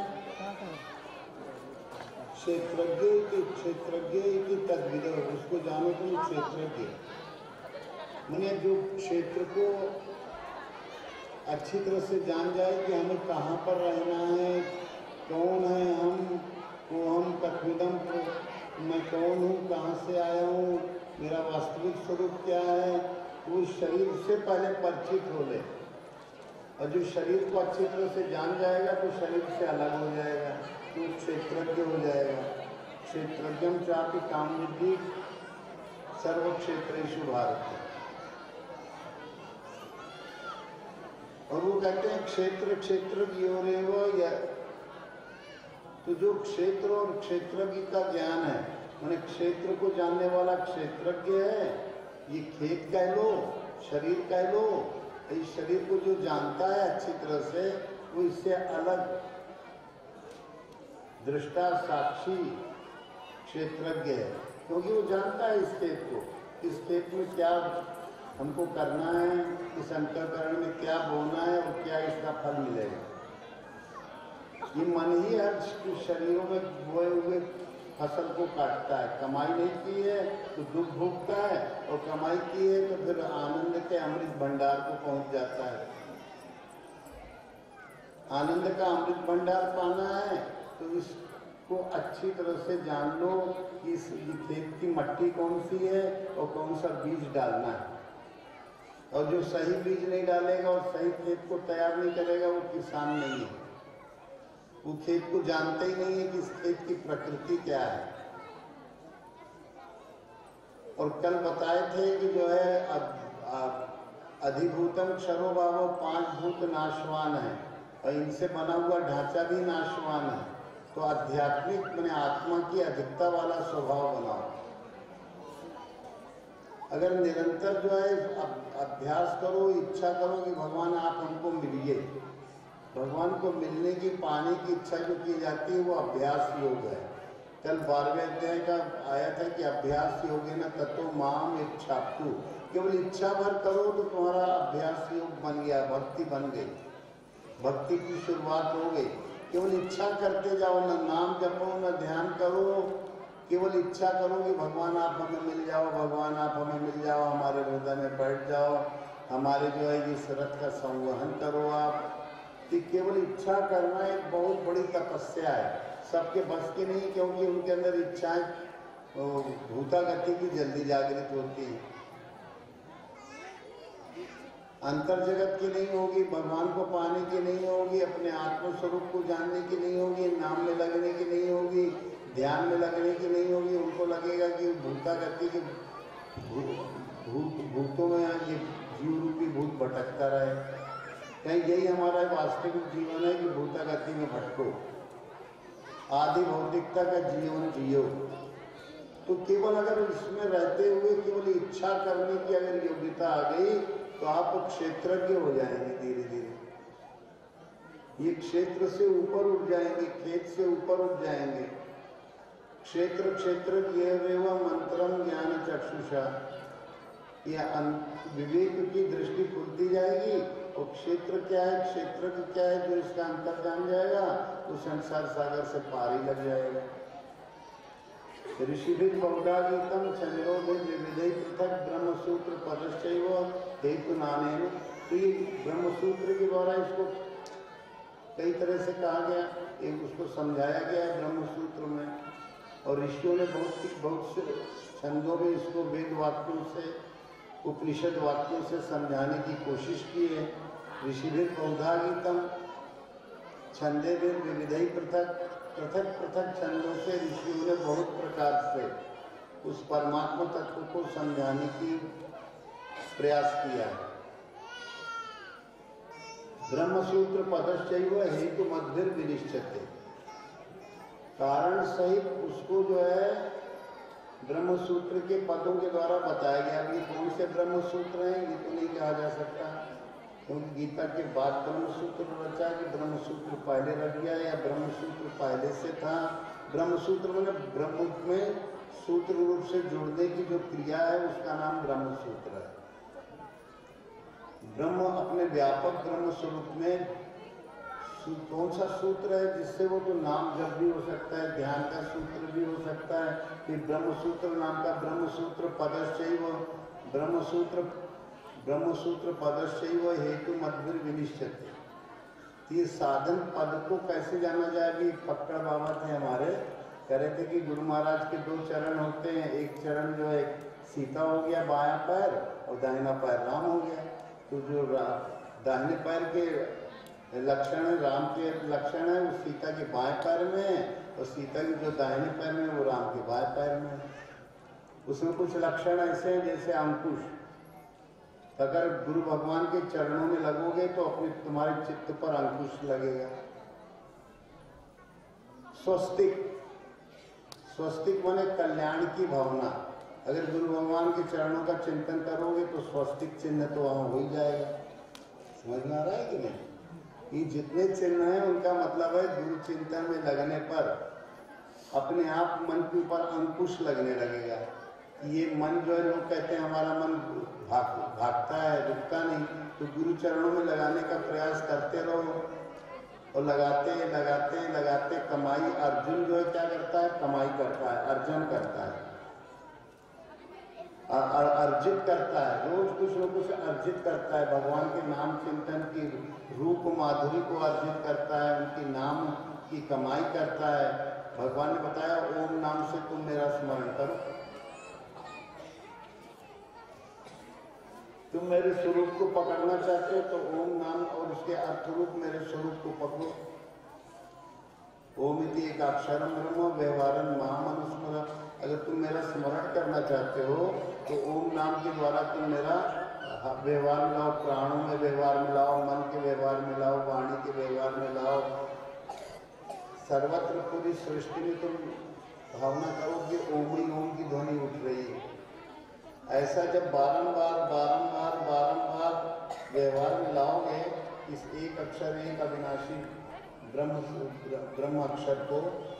क्षेत्रज्ञ इति तद्विद, उसको जानो तुम क्षेत्रज्ञ। माने जो क्षेत्र को अच्छी तरह से जान जाए कि हमें कहाँ पर रहना है, कौन है हम, वो हम कथमिदम को, मैं कौन हूँ, कहाँ से आया हूँ, मेरा वास्तविक स्वरूप क्या है, वो शरीर से पहले परिचित हो ले। और जो शरीर को अच्छी तरह से जान जाएगा तो शरीर से अलग हो जाएगा, तो क्षेत्रज्ञ हो जाएगा। क्षेत्रज्ञम चापि कामविद्धि सर्व क्षेत्रेषु भारत। और वो कहते हैं क्षेत्र क्षेत्रज्ञोरेव या, तो जो क्षेत्र और क्षेत्रज्ञ का ज्ञान है, मैंने क्षेत्र को जानने वाला क्षेत्रज्ञ है। ये खेत कह लो, शरीर कह लो, इस शरीर को जो जानता है अच्छी तरह से, वो इससे अलग दृष्टा साक्षी क्षेत्रज्ञ है, क्योंकि वो जानता है इस खेत को, इस खेत में क्या हमको करना है, इस अंतःकरण में क्या बोना है और क्या इसका फल मिलेगा। ये मन ही हर शरीरों में बोए हुए फसल को काटता है। कमाई नहीं की है तो दुख भोगता है, और कमाई की है तो फिर आनंद के अमृत भंडार को पहुंच जाता है। आनंद का अमृत भंडार पाना है तो इसको अच्छी तरह से जान लो कि इस खेत की मट्टी कौन सी है और कौन सा बीज डालना है। और जो सही बीज नहीं डालेगा और सही खेत को तैयार नहीं करेगा वो किसान नहीं है, वो खेत को जानते ही नहीं है कि इस खेत की प्रकृति क्या है। और कल बताए थे कि जो है अधिभूतम क्षरो भावो, 5 भूत नाशवान है और इनसे बना हुआ ढांचा भी नाशवान है। तो आध्यात्मिक मैंने आत्मा की अधिकता वाला स्वभाव बनाओ। अगर निरंतर जो है अभ्यास करो, इच्छा करो कि भगवान आप हमको मिलिए, भगवान को मिलने की, पाने की इच्छा जो की जाती है वो अभ्यास योग है। कल 12वें अध्याय का आया था कि अभ्यास योगेन ततो माम इच्छाप्तु, केवल इच्छा भर करो तो तुम्हारा अभ्यास योग बन गया, भक्ति बन गई, भक्ति की शुरुआत हो गई। केवल इच्छा करते जाओ, न नाम जपो न ध्यान करो, केवल इच्छा करो कि भगवान आप हमें मिल जाओ, भगवान आप हमें मिल जाओ, हमारे हृदय में बैठ जाओ, हमारे जो है इस रथ का संवहन करो आप। कि केवल इच्छा करना एक बहुत बड़ी तपस्या है, सबके बस की नहीं, क्योंकि उनके अंदर इच्छाएं भूता गति की जल्दी जागृत होती है, अंतर जगत की नहीं होगी, भगवान को पाने की नहीं होगी, अपने आत्म स्वरूप को जानने की नहीं होगी, नाम में लगने की नहीं होगी, ध्यान में लगने की नहीं होगी। उनको लगेगा कि भूता गति के भूतों में ये जीव रूपी भूत भटकता रहे। कहीं यही हमारा वास्तविक जीवन है कि भूता गति में भटको, आदि भौतिकता का जीवन जियो। तो केवल अगर इसमें रहते हुए केवल इच्छा करने की अगर योग्यता आ गई तो आप क्षेत्रज्ञ हो जाएंगे धीरे धीरे, ये क्षेत्र से ऊपर उठ जाएंगे, खेत से ऊपर उठ जाएंगे। क्षेत्र येव मंत्रम ज्ञान चक्षुषा, यह विवेक की दृष्टि खुलती जाएगी। और क्षेत्र क्या है, क्षेत्र क्या है, जो इसका अंतर जान जाएगा तो संसार सागर से पार ही लग जाएगा। ऋषिभिः बहुधा गीतम छंदोभिः विविधैः पृथक् ब्रह्मसूत्र पदश्चैव हेतु नानेन। तो ये ब्रह्मसूत्र के द्वारा इसको कई तरह से कहा गया, एक उसको समझाया गया है ब्रह्मसूत्र में, और ऋषियों ने बहुत से छंदों में इसको वेद वाक्यों से, उपनिषद वाक्यों से समझाने की कोशिश की है। ऋषिभिः बहुधा गीतम छंदेभिः विविधैः पृथक् पृथक छंदों से ऋषियों ने बहुत प्रकार से उस परमात्मा तत्व को समझाने की प्रयास किया है। ब्रह्मसूत्र पदश्चैव हेतु मध्य विनिश्चित, कारण सहित उसको जो है ब्रह्मसूत्र के पदों के द्वारा बताया गया। अभी कौन से ब्रह्मसूत्र हैं ये तो नहीं कहा जा सकता, क्योंकि गीता के बाद ब्रह्मसूत्र रचा कि ब्रह्मसूत्र पहले रच गया या ब्रह्मसूत्र पहले से था। ब्रह्मसूत्र मतलब ब्रह्म में सूत्र रूप से जोड़ने की जो क्रिया है उसका नाम ब्रह्मसूत्र है। ब्रह्म अपने व्यापक ब्रह्म स्वरूप में कौन सा सूत्र है जिससे वो तो नाम जप भी हो सकता है, ध्यान का सूत्र भी हो सकता है। फिर ब्रह्मसूत्र नाम का ब्रह्मसूत्र पदश्चैव, ब्रह्मसूत्र पदश्चैव हेतु मध्य विनिश्चित। ये साधन पद को कैसे जाना जाए? अभी पक्का बाबा थे हमारे, कह रहे थे कि गुरु महाराज के 2 चरण होते हैं, एक चरण जो है सीता हो गया बायां पैर और दाहिना पैर राम हो गया। तो जो दाहिने पैर के लक्षण है, राम के लक्षण है, वो सीता के बाएं पैर में है, और सीता के जो दाहिने पैर में वो राम के बाएं पैर में है। उसमें कुछ लक्षण ऐसे हैं जैसे अंकुश, अगर गुरु भगवान के चरणों में लगोगे तो अपने तुम्हारे चित्त पर अंकुश लगेगा। स्वस्तिक माने कल्याण की भावना, अगर गुरु भगवान के चरणों का चिंतन करोगे तो स्वस्तिक चिन्ह तो वहां हो ही जाएगा। समझ में आ रहा है कि नहीं? ये जितने चिन्ह हैं उनका मतलब है गुरु चिंतन में लगने पर अपने आप मन के ऊपर अंकुश लगने लगेगा। ये मन जो है, लोग कहते हैं हमारा मन भागता है, रुकता नहीं, तो गुरु चरणों में लगाने का प्रयास करते रहो और लगाते लगाते लगाते कमाई। अर्जुन जो है क्या करता है? कमाई करता है, अर्जन करता है, अर्जित करता है, रोज कुछ न कुछ अर्जित करता है। भगवान के नाम चिंतन की रूप माधुरी को अर्जित करता है, उनकी नाम की कमाई करता है। भगवान ने बताया ओम नाम से तुम मेरा स्मरण करो, तुम मेरे स्वरूप को पकड़ना चाहते हो तो ओम नाम और उसके अर्थ रूप मेरे स्वरूप को पकड़ो। ओम इति एक अक्षरम ब्रह्म व्यवहारम महामनुस्मर। अगर तुम मेरा स्मरण करना चाहते हो तो ओम नाम के द्वारा तुम मेरा व्यवहार में लाओ, प्राणों में व्यवहार में लाओ, मन के व्यवहार में लाओ, वाणी के व्यवहार में लाओ। सर्वत्र पूरी सृष्टि में तुम भावना करो कि ओम ही ओम की ध्वनि उठ रही है। ऐसा जब बारंबार व्यवहार में लाओगे इस एक अक्षर, एक अविनाशी ब्रह्म अक्षर को,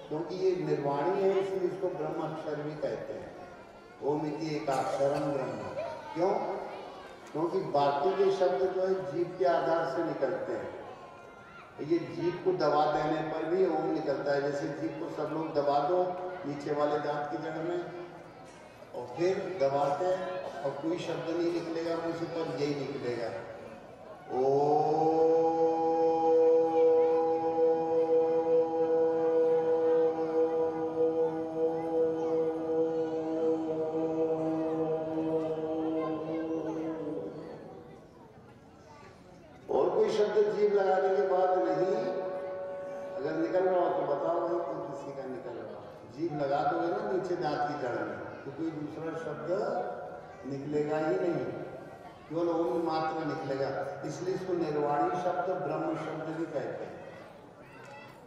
क्योंकि ये निर्वाणी है, इसलिए इसको ब्रह्म अक्षर भी कहते हैं। ओम इति एकाक्षरम ब्रह्म। क्यों? क्योंकि बाकी के शब्द जो है जीभ के आधार से निकलते हैं। ये जीभ को दबा देने पर भी ओम निकलता है। जैसे जीभ को सब लोग दबा दो नीचे वाले दांत की जड़ में और फिर दबाते और कोई शब्द नहीं निकलेगा मुंह से, पर यही निकलेगा ओ। शब्द जीभ लगाने के बाद नहीं अगर निकल रहा हो तो बताओ भाई, तो किसी का निकल रहा हो। जीभ लगा दोगे ना नीचे दांत की जड़ में तो कोई दूसरा शब्द निकलेगा ही नहीं, केवल ओम मात्र निकलेगा। इसलिए इसको निर्वाणी शब्द ब्रह्म शब्द भी कहते हैं।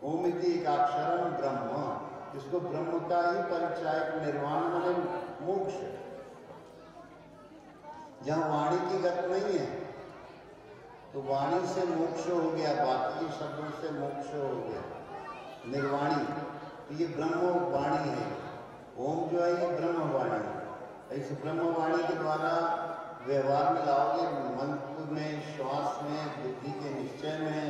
ओम इति एकाक्षरम ब्रह्म, इसको ब्रह्म का ही परिचायक निर्वाण माने मोक्ष। जहां वाणी की गत नहीं है तो वाणी से मोक्ष हो गया, बाकी शब्दों से मोक्ष हो गया। निर्वाणी तो ये ब्रह्म वाणी है। ओम जो है ये ब्रह्म वाणी है। इस ब्रह्म वाणी के द्वारा व्यवहार में लाओगे, मंत्र में, श्वास में, बुद्धि के निश्चय में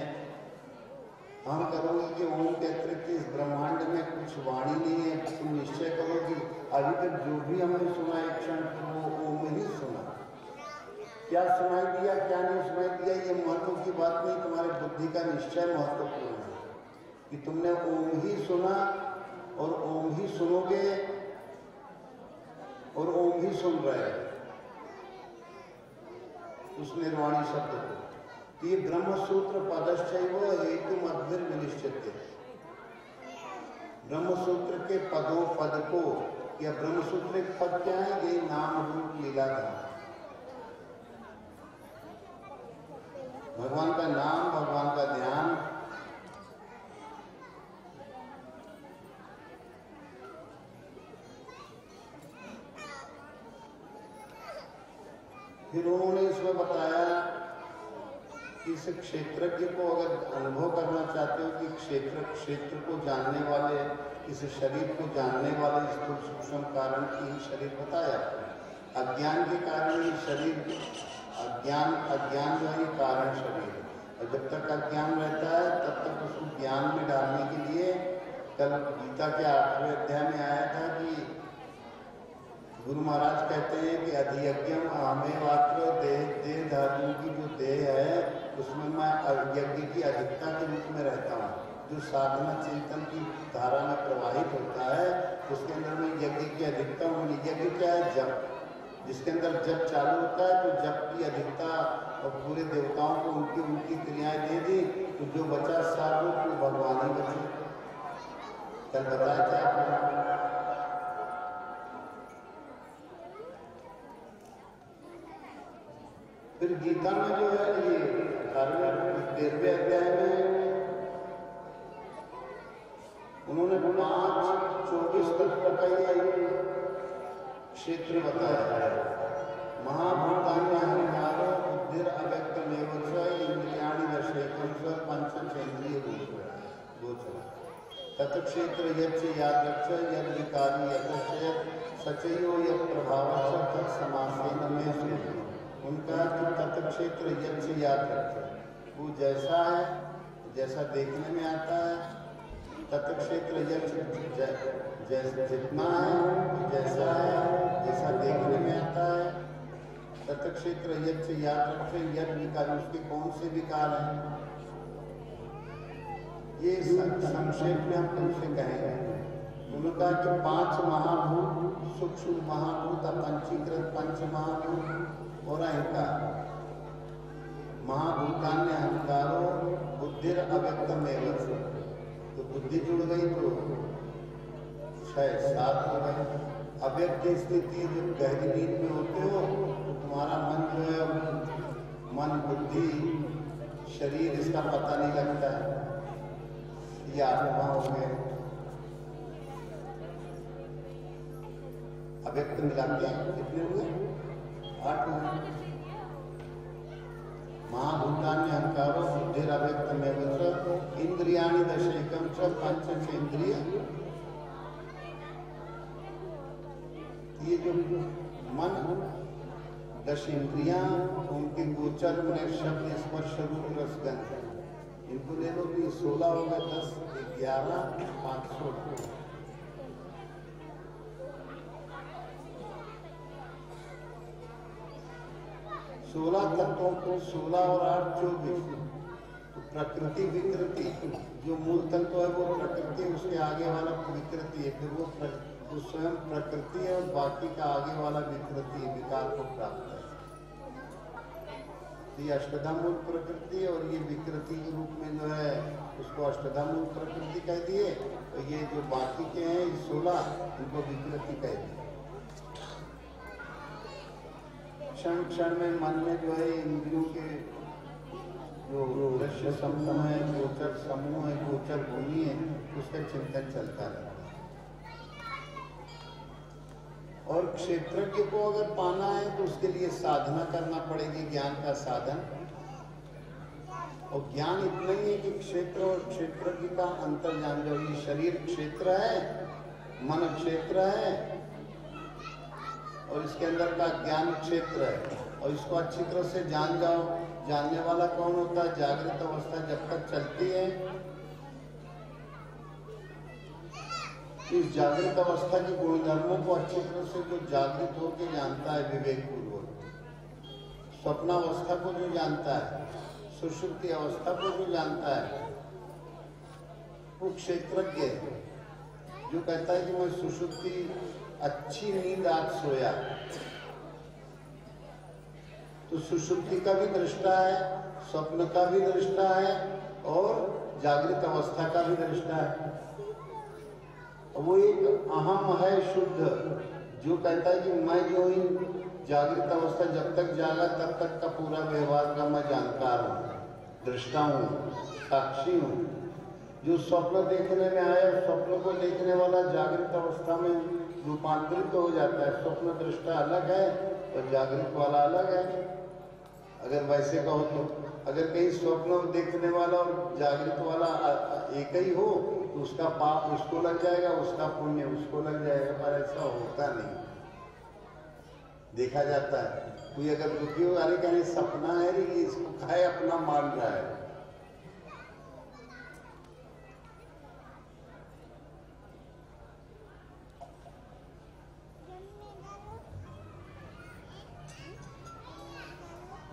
हम करोगे कि ओम के अतिरिक्त इस ब्रह्मांड में कुछ वाणी नहीं है। तुम निश्चय करो कि अभी तक जो भी हमने सुना एक क्षण वो ओम ही सुना। क्या सुनाई दिया क्या नहीं सुनाई दिया ये महत्व की बात नहीं, तुम्हारे बुद्धि का निश्चय महत्वपूर्ण है कि तुमने ओम ही सुना और ओम ही सुनोगे और ओम ही सुन रहे हो उस निर्वाणी शब्द को। तो ये ब्रह्मसूत्र पदश्चैव हेतु मध्य विनिश्चित। ब्रह्मसूत्र के पदों पद को या ब्रह्मसूत्र के पद क्या है? ये नाम रूप लीलाधाम, भगवान का नाम, भगवान का ध्यान। फिर उन्होंने इसमें बताया कि इस क्षेत्रज्ञ को अगर अनुभव करना चाहते हो कि क्षेत्र को जानने वाले, इस शरीर को जानने वाले स्थूल सूक्ष्म कारण की शरीर बताया। अज्ञान के कारण ये शरीर, अज्ञान जो है कारण शरीर, और जब तक अज्ञान रहता है तब तक उसको ज्ञान में डालने के लिए कल गीता के 8वें अध्याय में आया था कि गुरु महाराज कहते हैं कि अधियज्ञम हमें मात्र देह धातु की जो देह है उसमें मैं यज्ञ की अधिकता के रूप में रहता हूँ। जो साधना चिंतन की धारा में प्रवाहित होता है उसके अंदर में यज्ञ की अधिकता हूँ। यज्ञ क्या है? जप। जिसके अंदर जप चालू होता है तो जप की अधिकता और पूरे देवताओं को उनकी क्रियाएं दे दी तो जो बचा सारा तो भगवान ही बचे। कल बताया था आपने। फिर गीता में जो है ये 13वें अध्याय में उन्होंने 5-24 तत्व का ये क्षेत्र बताया है। महाभूतान्यहंकारो बुद्धिर अव्यक्तमेव च इंद्रियाणि दशैकं च पंचचेन्द्रिय गोचर तत्क्षेत्र यच्च यादृक्ष यद्विकारी यतश्च सचयो यत्प्रभावश्च तत्समासेन में स्मृति। उनका जो तत्क्षेत्र यच्च यादृक्ष वो जैसा है, जैसा देखने में आता है। तत्क्षेत्र यच्च जितना है, जैसा है, जैसा देखने में आता है। तत्क्षेत्र यच्च यादृक्ष यद विकार, उसके कौन से विकार हैं ये संक्षेप में हम तुमसे कहेंगे। उनका कि 5 महाभूत, सूक्ष्म महाभूत, पंचीकृत 5 महाभूत और अहंकार। महाभूतान्य अहंकारो बुद्धिर अव्यक्तमेव। तो बुद्धि जुड़ गई तो 6-7 हो गए। अव्यक्त स्थिति जो गहरी नींद में होते हो तो तुम्हारा मन जो है, मन बुद्धि शरीर इसका पता नहीं लगता है। ये आत्मा हो गए। अव्यक्त मिलाते हैं कितने हुए? 8 हुए। महाभूतान्य अहंकारो बुद्धिर अव्यक्तमेव च इंद्रियाणि दशैकं च पंचचेन्द्रिय ये जो मन, 10 इंद्रियां, उनके गोचर में शब्द, स्पर्श, रूप, रसगंध, इनको ले लो तो ये 16 हो गए, 10, 11, 500। 16 तत्वों को 16 और 8 24। तो प्रकृति विकृति जो मूल तत्व है वो प्रकृति, उसके आगे वाला विकृति है, फिर वो स्वयं प्रकृति है और बाकी का आगे वाला विकृति विकार को प्राप्त है। ये अष्टधा मूल प्रकृति और ये विकृति के रूप में जो है उसको अष्टधा मूल प्रकृति कह दिए। तो ये जो बाकी के हैं 16 इनको विकृति कह दिए। क्षण क्षण में मन में जो है इंद्रियों के जो दृश्य समूह है, गोचर समूह है, गोचर भूमि है, उसका चिंतन चलता रहता है। और क्षेत्रज्ञ को अगर पाना है तो उसके लिए साधना करना पड़ेगी, ज्ञान का साधन। और ज्ञान इतना ही है कि क्षेत्र और क्षेत्रज्ञ का अंतर जान जाओ। ये शरीर क्षेत्र है, मन क्षेत्र है और इसके अंदर का ज्ञान क्षेत्र है। और इसको अच्छी तरह से जान जाओ। जानने वाला कौन होता है? जागृत अवस्था जब तक चलती है, इस जागृत अवस्था के गुणधर्मों को अच्छी तरह से जो जागृत होकर जानता है विवेक पूर्वक, स्वप्नावस्था को जो जानता है, सुषुप्ति अवस्था को जो जानता है, वो क्षेत्रज्ञ है। जो कहता है कि मैं सुषुप्ति अच्छी नींद आज सोया, तो सुषुप्ति का भी दृष्टा है, स्वप्न का भी दृष्टा है और जागृत अवस्था का भी दृष्टा है। वो एक अहम है शुद्ध, जो कहता है कि मैं जो ही जागृत अवस्था जब तक जागा तब तक का पूरा व्यवहार का मैं जानकार हूँ, दृष्टा हूँ, साक्षी हूँ। जो स्वप्न देखने में आया, स्वप्न को देखने वाला जागृत अवस्था में रूपांतरित हो जाता है। स्वप्न दृष्टा अलग है और जागृत वाला अलग है। अगर वैसे कहो तो अगर कहीं स्वप्न देखने वाला और जागृत वाला एक ही हो तो उसका पाप उसको लग जाएगा, उसका पुण्य उसको लग जाएगा। पर ऐसा होता नहीं, देखा जाता है। कोई अगर दुखी हो, अरे कहीं सपना है, इसको खाए अपना मान रहा है।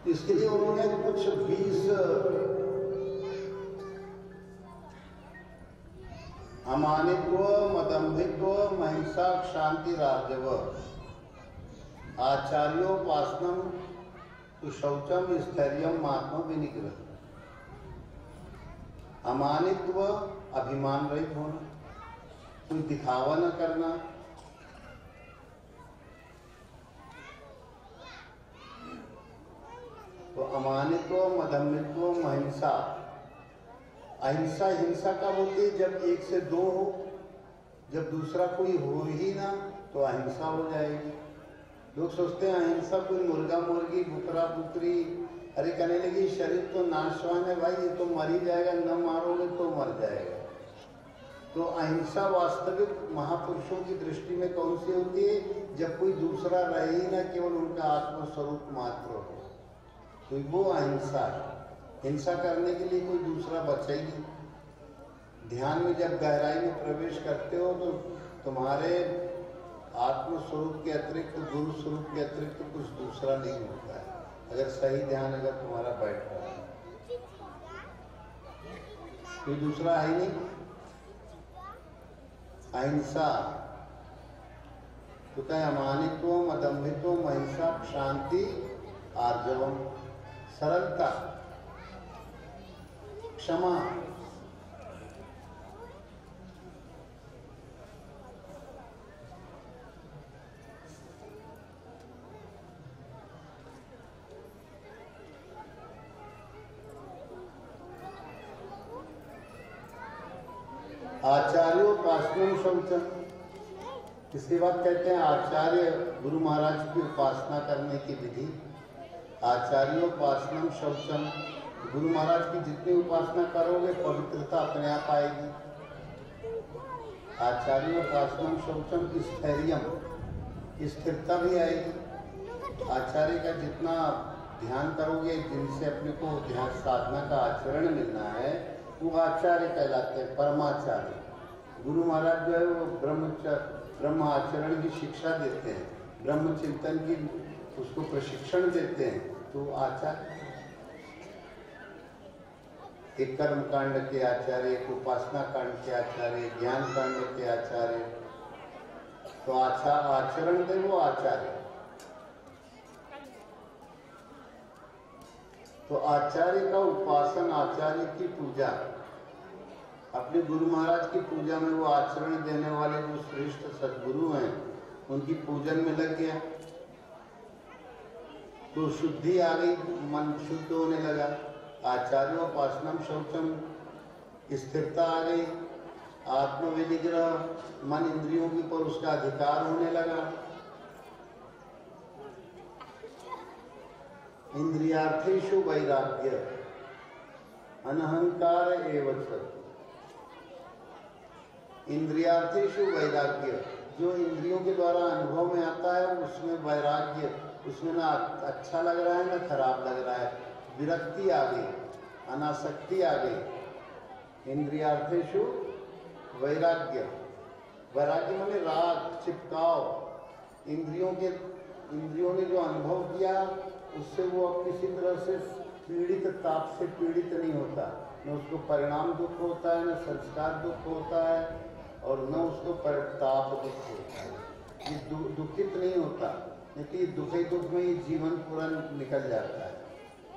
इसके लिए उन्होंने कुछ 20 अमानित्व, मदम्भित्व, महिंसा, क्षांति, राजव, आचार्योपासनम, सुशौचम, स्थैर्यम, महात्मा विनिग्रह। अमानित्व अभिमान रहित होना, कोई दिखावा न करना, तो अमानित्व, मदम्भित्व, महिंसा। अहिंसा हिंसा कब होती है? जब 1 से 2 हो, जब दूसरा कोई हो ही ना तो अहिंसा हो जाएगी। लोग सोचते हैं अहिंसा कोई मुर्गा मुर्गी, बुकरा बुकरी, अरे कहने लगी शरीर तो नाशवान है भाई, ये तो मर ही जाएगा, न मारोगे तो मर जाएगा। तो अहिंसा वास्तविक महापुरुषों की दृष्टि में कौन सी होती है? जब कोई दूसरा रहे ही ना, केवल उनका आत्मस्वरूप मात्र हो, तो वो अहिंसा है। हिंसा करने के लिए कोई दूसरा बचा ही नहीं। ध्यान में जब गहराई में प्रवेश करते हो तो तुम्हारे आत्म स्वरूप के अतिरिक्त, गुरु स्वरूप के अतिरिक्त कुछ दूसरा नहीं होता है। अगर सही ध्यान अगर तुम्हारा बैठ रहा है, कोई दूसरा है ही नहीं। अहिंसा तो क्या? अमानित्व, मदम्भित्व, महिंसा, शांति, आर्जवम, सरलता, क्षमा, आचार्योपासनम शौचम। इसके बाद कहते हैं आचार्य गुरु महाराज की उपासना करने की विधि। आचार्योपासनम शौचम, गुरु महाराज की जितनी उपासना करोगे पवित्रता अपने आप आएगी। आचार्योपासनम शौचम, स्थैर्यम, स्थिरता भी आएगी। आचार्य का जितना ध्यान करोगे, जिनसे अपने को ध्यान साधना का आचरण मिलना है, वो आचार्य कहलाते हैं, परमाचार्य। गुरु महाराज जो है वो ब्रह्म आचरण की शिक्षा देते हैं, ब्रह्म चिंतन की उसको प्रशिक्षण देते हैं, तो आचार्य। एक कर्म कांड के आचार्य, एक उपासना कांड के आचार्य, ज्ञान कांड के आचार्य, तो आचरण दे वो आचार्य। तो आचार्य का उपासन, आचार्य की पूजा, अपने गुरु महाराज की पूजा में वो आचरण देने वाले जो श्रेष्ठ सद्गुरु हैं, उनकी पूजन में लग गया तो शुद्धि आ गई, मन शुद्ध होने लगा। आचार्योपासनम शौचम, स्थिरता आ गई, आत्मविनिग्रह, मन इंद्रियों के ऊपर उसका अधिकार होने लगा। इंद्रियार्थेषु वैराग्य अनहंकार एवं च। इंद्रियार्थेषु वैराग्य, जो इंद्रियों के द्वारा अनुभव में आता है उसमें वैराग्य, उसमें ना अच्छा लग रहा है ना खराब लग रहा है, विरक्ति आ गई, अनासक्ति आ गई। इंद्रियार्थेषु वैराग्य, वैराग्य माने राग, चिपकाव। इंद्रियों ने जो अनुभव किया उससे वो किसी तरह से पीड़ित, ताप से पीड़ित नहीं होता, न उसको परिणाम दुख होता है, न संस्कार दुख होता है, और न उसको ताप दुख होता है। ये दुखित नहीं होता, क्योंकि दुख ही दुख में ही जीवन पूरा निकल जाता है।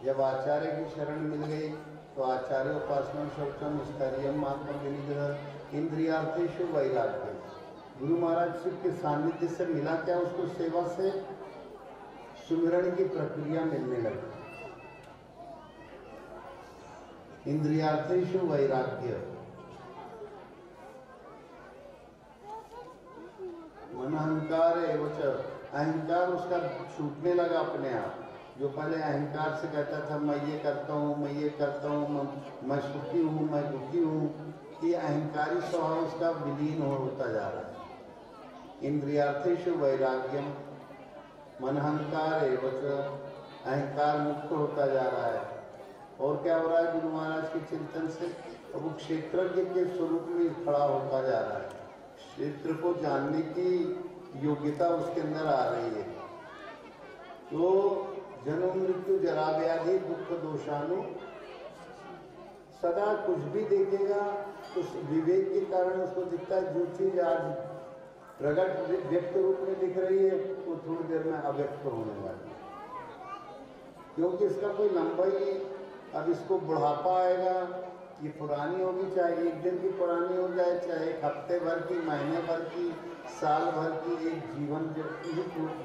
जब आचार्य की शरण मिल गई तो आचार्योपासनम शौचम स्थैर्यम आत्मविनिग्रह इंद्रियार्थेषु वैराग्य। गुरु महाराज शिव के सानिध्य से मिला क्या, उसको सेवा से सुमिरण की प्रक्रिया मिलने लगी। इंद्रियार्थेषु वैराग्य, मन अहंकार एवं च, अहंकार उसका छूटने लगा अपने आप। जो पहले अहंकार से कहता था मैं ये करता हूँ, मैं ये करता हूँ, मैं सुखी हूँ, मैं दुखी हूँ, ये अहंकारी स्वभाव उसका विलीन होता जा रहा है। इंद्रियार्थेषु वैराग्यम, मन अहंकार एवं च, अहंकार मुक्त होता जा रहा है। और क्या हो रहा है, गुरु महाराज के चिंतन से अब वो क्षेत्रज्ञ के स्वरूप में खड़ा होता जा रहा है। क्षेत्र को जानने की योग्यता उसके अंदर आ रही है। तो जन्म मृत्यु जरा व्याधि दुख दोषानु, सदा कुछ भी देखेगा तो विवेक के कारण उसको दिखता है। जो चीज आज प्रकट व्यक्त रूप में दिख रही है वो थोड़ी देर में अव्यक्त होने वाली है, क्योंकि इसका कोई लंबा ही, अब इसको बुढ़ापा आएगा, ये पुरानी होगी, चाहे एक दिन की पुरानी हो जाए, चाहे एक हफ्ते भर की, महीने भर की, साल भर की, एक जीवन ही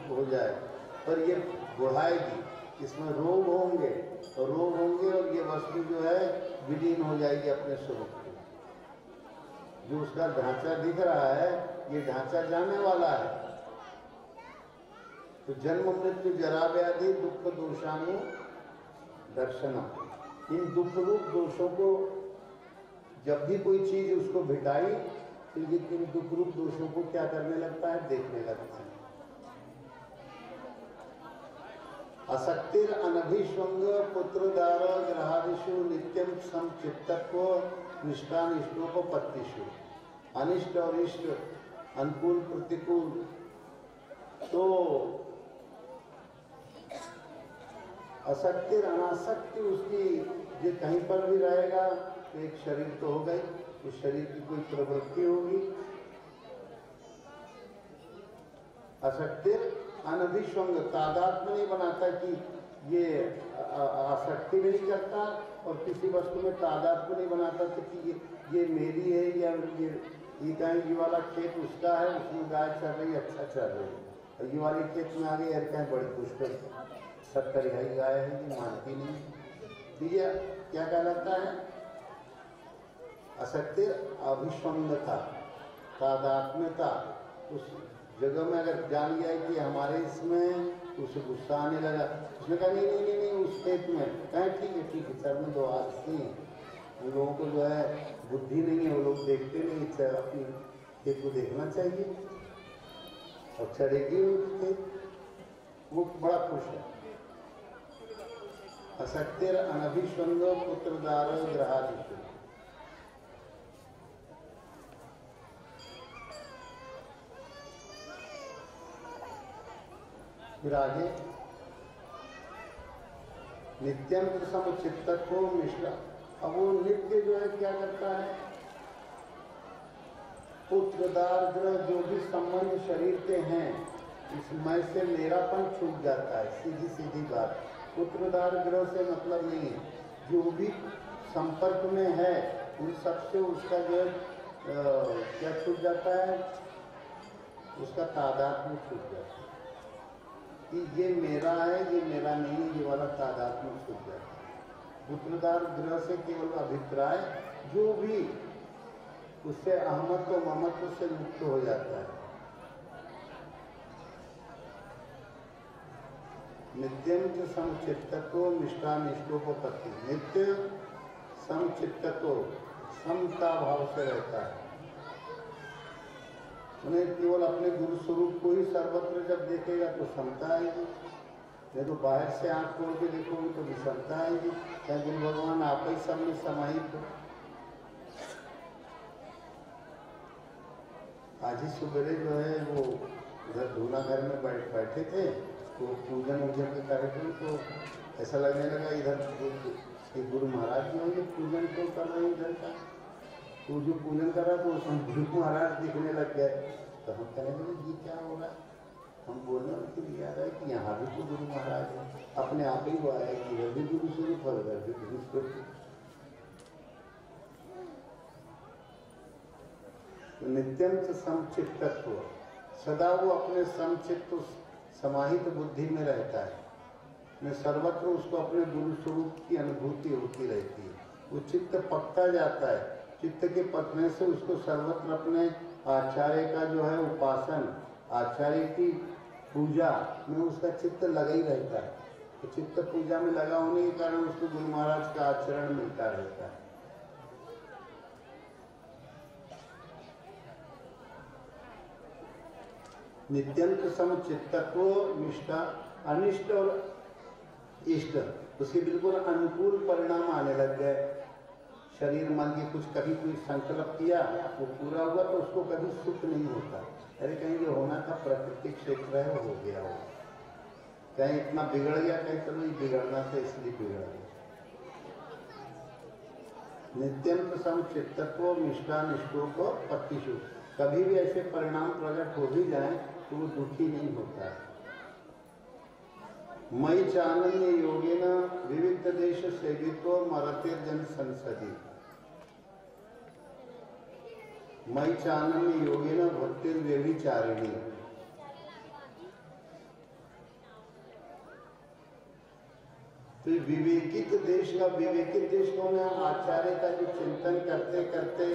हो जाए, पर ये बुढ़ाएगी। इसमें रोग होंगे और ये वस्तु जो है विलीन हो जाएगी अपने स्वरूप में। जो उसका ढांचा दिख रहा है ये ढांचा जाने वाला है। तो जन्म मृत्यु जरा व्याधि दुख दोषानु दर्शनम, इन दुख रूप दोषों को जब भी कोई चीज उसको भिटाई तो ये इन दुख रूप दोषों को क्या करने लगता है, देखने लगता है। असक्तिर अनभिष्वंग पुत्रदार ग्रहादिषु नित्यम समचित्तत्व निष्ठानिष्ठोपपत्तिषु, अनिष्ट और इष्ट, अनुकूल प्रतिकूल। तो असक्तिर अनासक्ति उसकी जो कहीं पर भी रहेगा तो एक शरीर तो हो गई, उस शरीर की कोई प्रवृत्ति होगी। असक्तिर अनभिष्वंग, तादात्म्य नहीं बनाता कि ये आसक्ति नहीं करता, और किसी वस्तु में तादात्म्य नहीं बनाता था कि ये मेरी है, या ये गाय जी वाला खेत उसका है, उसमें गाय चल रही, अच्छा चल रही है, और ये वाले खेत में आ गई, यार क्या बड़ी पुष्कर 70 गाय है, ये मानती नहीं। तो ये क्या कहलाता है, असत्य अभिष्वंगता, तादात्म्यता। उस जगह में अगर जान गया कि हमारे इसमें, उसे गुस्सा आने लगा, उसने कहा नहीं नहीं नहीं नहीं उस खेत में, कहें ठीक है सर में 2 हाथ नहीं है, उन लोगों को जो है बुद्धि नहीं है, वो लोग देखते नहीं, अपनी खेत को देखना चाहिए। और चढ़ेगी उठते, वो बड़ा खुश है। असक्तिर अनभिष्वंदो पुत्रदारो ग्रहादिशु। फिर आगे नित्यम समचित्तत्व मिश्रा। अब वो नित्य जो है क्या करता है, पुत्रदार जो भी संबंध शरीर के हैं इसमें से मेरापन छूट जाता है। सीधी सीधी बात, पुत्रदार ग्रह से मतलब नहीं है, जो भी संपर्क में है उन सबसे उसका जो क्या छूट जाता है, उसका तादात्म्य छूट जाता है कि ये मेरा है ये मेरा नहीं है, ये वाला तादात्म्य छूट जाता है। पुत्रदार ग्रह से केवल अभिप्राय जो भी उससे अहमत व ममत्व से मुक्त हो जाता है। नित्यम च समचित्तत्व मिष्टानिष्टोपपत्ति। नित्य समचित्तत्व समता भाव से रहता है। उन्हें केवल अपने गुरु स्वरूप को ही सर्वत्र जब देखेगा तो समता आएगी, नहीं तो बाहर से आंख खोल के देखोगे तो विषमता आएगी। क्या गुरु भगवान आप ही सब में समाहित हो। आज ही सुबह जो है वो उधर धूना घर में बैठे थे तो पूजन वूजन के कार्यक्रम, तो ऐसा लगने लगा इधर गुरु महाराज जो है पूजन क्यों कर रहे हैं इधर का। तो जो पूजन कर रहा तो उसमें गुरु महाराज दिखने लग गए। तो हम कहने लगे ये क्या हो रहा है। हम बोलने फिर याद है कि यहाँ भी तो गुरु महाराज है, अपने आप ही वो आए कि इधर भी गुरु स्वरूप और इधर भी गुरु स्वरूप। नित्यम च समचित्तत्व, सदा वो अपने समचित्त समाहित बुद्धि में रहता है, में सर्वत्र उसको अपने गुरु स्वरूप की अनुभूति होती रहती है। वो चित्त पकता जाता है, चित्त के पकने से उसको सर्वत्र अपने आचार्य का जो है उपासन, आचार्य की पूजा में उसका चित्त लगा ही रहता है। तो चित्त पूजा में लगा होने के कारण उसको गुरु महाराज का आचरण मिलता रहता है। नित्यंत समचित्तत्व निष्ठा, अनिष्ट और इष्ट उसके बिल्कुल अनुकूल परिणाम आने लग गए। शरीर मन के कुछ कभी कोई संकल्प किया वो पूरा हुआ तो उसको कभी सुख नहीं होता। अरे कहीं ये होना था प्राकृतिक क्षेत्र है वो हो गया हो, कहीं इतना बिगड़ गया, कहीं चलो ये बिगड़ना था इसलिए बिगड़ गया। नित्यंत समचित्तत्व निष्ठा निष्ठोप पत्तिषु, कभी भी ऐसे परिणाम प्रकट हो भी जाए तो वो दुखी नहीं होता है। मई चानन्य योगेन विविध देश सेवित्व मरतिर्जन संसदी। मई चानन्य योगेन भक्तिर्व्यभिचारिणी। तो विवेकित देश का, विवेकित देश कौन है, आचार्य का जो चिंतन करते करते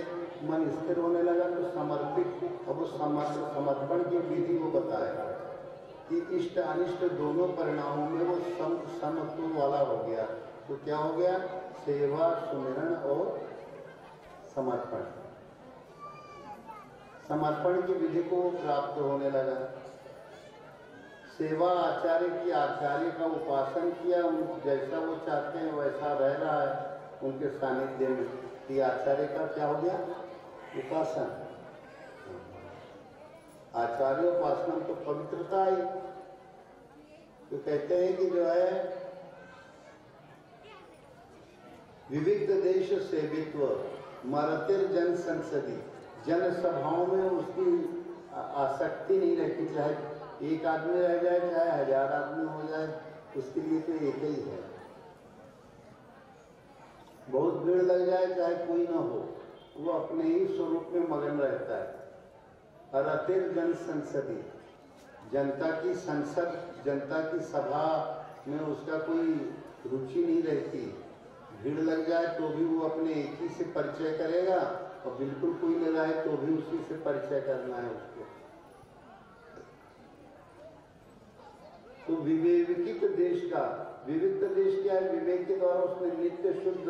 मन स्थिर होने लगा तो समर्पित, अब समर्पण की विधि वो बताएगा कि इष्ट अनिष्ट दोनों परिणामों में वो समत्व वाला हो गया। तो क्या हो गया, सेवा सुमिरन और समर्पण, समर्पण की विधि को प्राप्त होने लगा। सेवा आचार्य की, आचार्य का उपासन किया, जैसा वो चाहते हैं वैसा रह रहा है उनके सानिध्य में। कि आचार्य का क्या हो गया, उपासन। आचार्य उपासना तो पवित्रता आई। तो कहते हैं कि जो है विविध देश सेवित्व मरतिर जन संसदी, जन सभाओं में उसकी आसक्ति नहीं रहती। चाहे एक आदमी रह जाए चाहे 1000 आदमी हो जाए, उसके लिए तो एक ही है। बहुत भीड़ लग जाए चाहे कोई ना हो, वो अपने ही स्वरूप में मगन रहता है। अरतिर जन संसदी, जनता की संसद, जनता की सभा में उसका कोई रुचि नहीं रहती। भीड़ लग जाए तो भी वो अपने एक ही से परिचय करेगा और बिल्कुल कोई न रहे तो भी उसी से परिचय करना है उसको। तो विवेकित देश का, विविध देश क्या है, विवेक के द्वारा उसने नित्य शुद्ध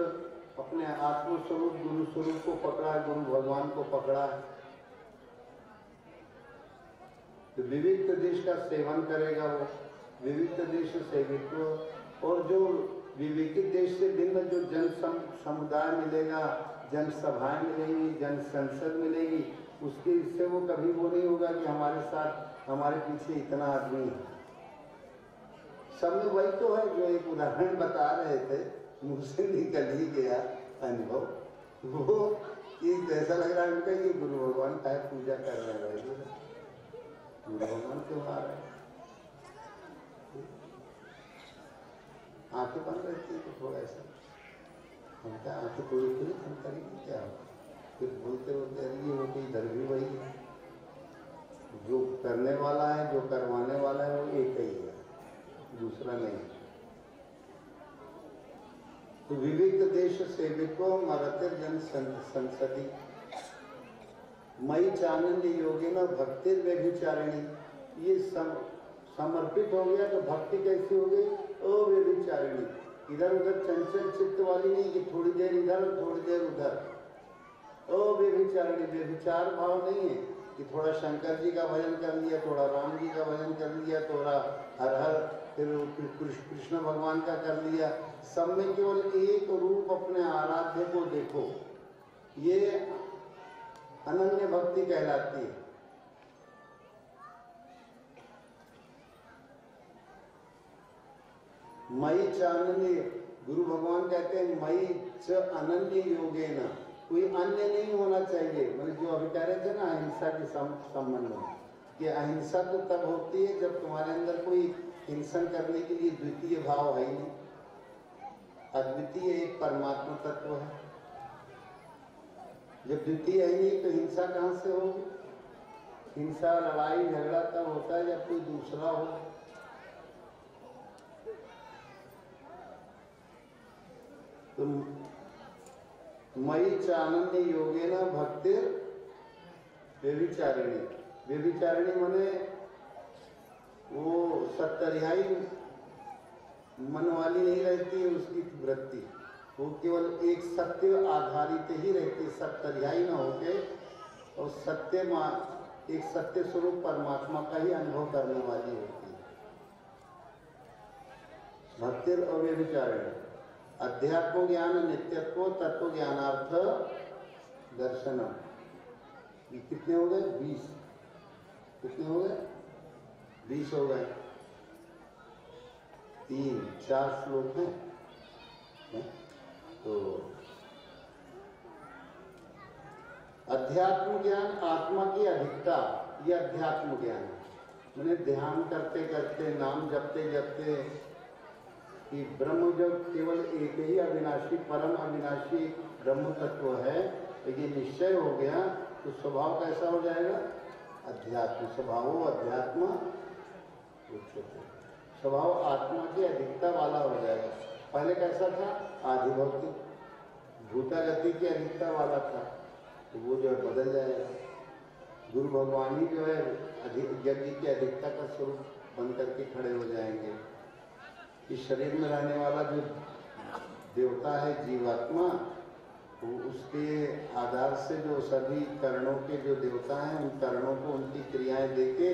अपने आत्म स्वरूप गुरु स्वरूप को पकड़ा है, गुरु भगवान को पकड़ा है। तो विविध देश का सेवन करेगा वो, विविध देश सेवित्व। और जो विविध देश से भिन्न जो जन समुदाय मिलेगा, जनसभाएं मिलेंगी, जन संसद मिलेगी, उसके इससे वो कभी वो नहीं होगा कि हमारे साथ हमारे पीछे इतना आदमी है। सब में वही तो है जो एक उदाहरण बता रहे थे, मुझसे निकल ही गया अनुभव वो कि ऐसा लग रहा है उनका ये गुरु भगवान का पूजा कर रहे हैं, गुरु भगवान क्यों आ रहे हैं, आंखें बंद रहती है तो थोड़ा ऐसा हम क्या आंखें थोड़ी खुली हम करेंगे क्या, फिर बोलते बोलते ये हो कि इधर भी वही है, जो करने वाला है जो करवाने वाला है वो एक ही है, दूसरा नहीं। तो विविध देश सेविको मरते जन संसदी मई चानन्य योगी न भक्ति व्यभिचारिणी। ये समर्पित हो गया तो भक्ति कैसी हो गई, अव्यभिचारिणी, इधर उधर चंचल चित्त वाली नहीं कि थोड़ी देर इधर थोड़ी देर उधर, अव्यभिचारिणी, व्यभिचार भाव नहीं है कि थोड़ा शंकर जी का भजन कर लिया, थोड़ा राम जी का भजन कर लिया, थोड़ा हर हर फिर कृष्ण भगवान का कर लिया, सब में केवल एक रूप अपने आराध्य को देखो, ये अनन्य भक्ति कहलाती है। मई चानन्य, गुरु भगवान कहते हैं मई च अनन्य योगेन, कोई अन्य नहीं होना चाहिए। मतलब जो अभी कह रहे थे ना अहिंसा के संबंध में, कि अहिंसा तो तब होती है जब तुम्हारे अंदर कोई हिंसन करने के लिए द्वितीय भाव है ही नहीं, अद्वितीय एक परमात्मा तत्व है। जब द्वितीय है नहीं तो हिंसा कहां से होगी? हिंसा लड़ाई झगड़ा तब होता है जब कोई दूसरा हो। तो मई चानन्य योगेन भक्तिर व्यभिचारिणी, व्यभिचारिणी माने वो सत्तरिहाई मन वाली नहीं रहती है उसकी वृत्ति, वो केवल एक सत्य आधारित ही रहती है, सत्तरिहाई न होके और एक सत्य स्वरूप परमात्मा का ही अनुभव करने वाली होती है। भक्तिर और व्यभिचारिणी। अध्यात्म ज्ञान नित्यत्व तत्व ज्ञानार्थ दर्शनम, ये कितने हो गए? 20। कितने हो गए? 20 हो गए। 3-4 श्लोक हैं। तो अध्यात्म ज्ञान आत्मा की अधिकता, ये अध्यात्म ज्ञान है। मैंने ध्यान करते करते नाम जपते जपते कि ब्रह्म जब केवल एक ही अविनाशी परम अविनाशी ब्रह्म तत्व है, तो ये निश्चय हो गया तो स्वभाव कैसा हो जाएगा? अध्यात्म स्वभाव, अध्यात्म उच्चते, स्वभाव आत्मा की अधिकता वाला हो जाएगा। पहले कैसा था? आधिभौतिक भूतागति की अधिकता वाला था, तो वो जो है बदल जाएगा। गुरु भगवान ही जो है यज्ञ की अधिकता का स्वरूप बन करके खड़े हो जाएंगे। इस शरीर में रहने वाला जो देवता है जीवात्मा, तो उसके आधार से जो सभी करणों के जो देवता हैं, उन करणों को उनकी क्रियाएं देके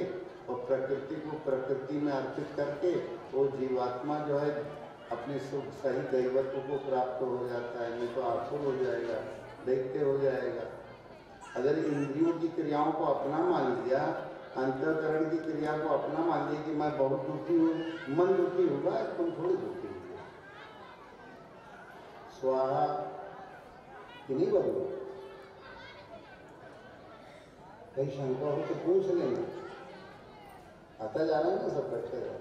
और प्रकृति को प्रकृति में अर्पित करके वो जीवात्मा जो है अपने सही दैवत्व को प्राप्त हो जाता है, नहीं तो आसुर हो जाएगा, दैत्य हो जाएगा। अगर इंद्रियों की क्रियाओं को अपना मान लिया, अंतःकरण की क्रिया को अपना मान लिया कि मैं बहुत दुखी हूँ, मन दुखी होगा, तुम थोड़ी दुखी होगा। स्वाहा कि नहीं बोलो, कहीं शंका हो तो पूछ लेना, आता जा रहा है ना, सब बैठे रहो।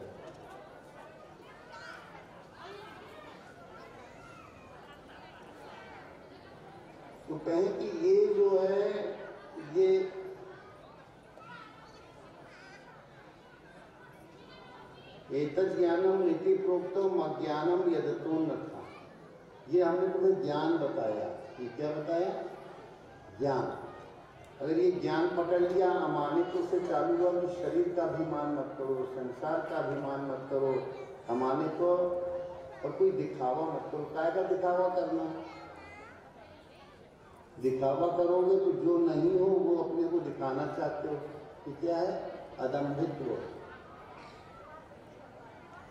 तो कहें कि ये जो है ये एतत् ज्ञानम नीति प्रोक्तम अज्ञानम यदतो न था। ये हमने तुम्हें ज्ञान बताया। ये क्या बताया? ज्ञान। अगर ये ज्ञान पकड़ लिया, अमानित्व से चालू हुआ तो शरीर का अभिमान मत करो, संसार का अभिमान मत करो, अमानित्व और कोई दिखावा मत करो। काय का दिखावा करना? दिखावा करोगे तो जो नहीं हो वो अपने को दिखाना चाहते हो, कि क्या है? अदम्भित्व,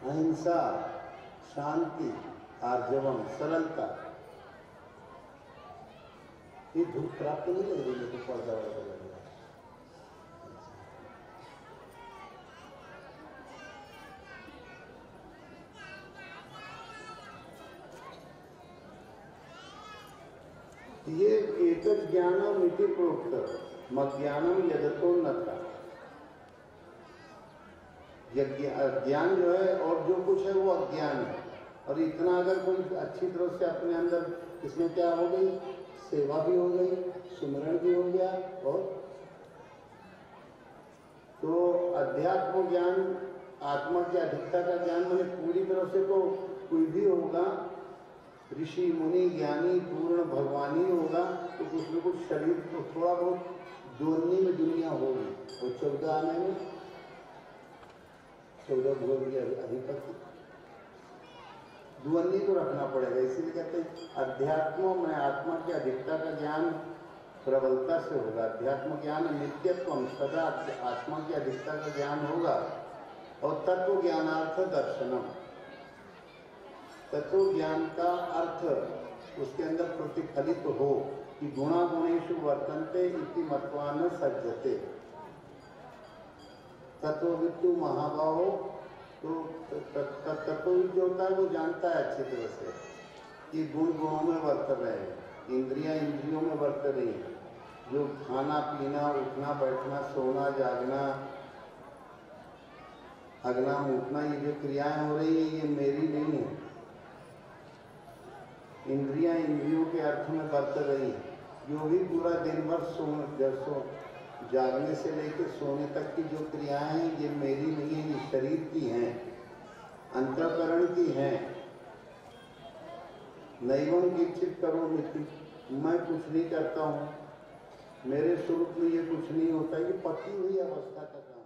अहिंसा, शांति, आर्जवम, सरलता। ये धूप प्राप्त नहीं लग रही है तो पर्दा वर्दा लग रहा है। ये एक ज्ञानम इति प्रोक्त मज्ञानम यदतो न था। ज्ञान जो है और जो कुछ है वो अज्ञान है। और इतना अगर कोई अच्छी तरह से अपने अंदर, इसमें क्या हो गई, सेवा भी हो गई, सुमरण भी हो गया, और तो अध्यात्म ज्ञान, आत्मा की अधिकता का ज्ञान मैंने पूरी तरह से तो कोई भी होगा, ऋषि मुनि ज्ञानी पूर्ण भगवानी होगा, तो कुछ न कुछ शरीर तो थोड़ा बहुत दोनों में दुनिया होगी। और 14 आने में 14 भोग की अधिपति दुअन्नी को रखना पड़ेगा। इसीलिए कहते हैं अध्यात्म में आत्मा की अधिकता का ज्ञान प्रबलता से होगा। अध्यात्म ज्ञान नित्यत्व, सदा आत्मा की अधिकता का ज्ञान होगा। और तत्व ज्ञानार्थ दर्शनम, तत्व ज्ञान का अर्थ उसके अंदर प्रतिफलित हो कि गुणा गुणेषु वर्तन्ते इति मत्वा न सज्जते। तत्वविद्दु महाबाहो, तो तत्वविद जो होता है वो जानता है अच्छी तरह से कि गुण गुणों में वर्त रहे हैं, इंद्रियां इंद्रियों में वर्त रही हैं। जो खाना पीना, उठना बैठना, सोना जागना, हगना मूठना, ये जो क्रियाएं हो रही है ये मेरी नहीं है। इंद्रियां इंद्रियों के अर्थ में वर्त रही है। जो भी पूरा दिन भर जागने से लेकर सोने तक की जो क्रियाएं हैं ये मेरी नहीं है, ये शरीर की हैं, अंतःकरण की हैं। नैवं किंचित करोमीति, मैं कुछ नहीं करता हूँ, मेरे स्वरूप में ये कुछ नहीं होता। ये पकी हुई अवस्था का काम।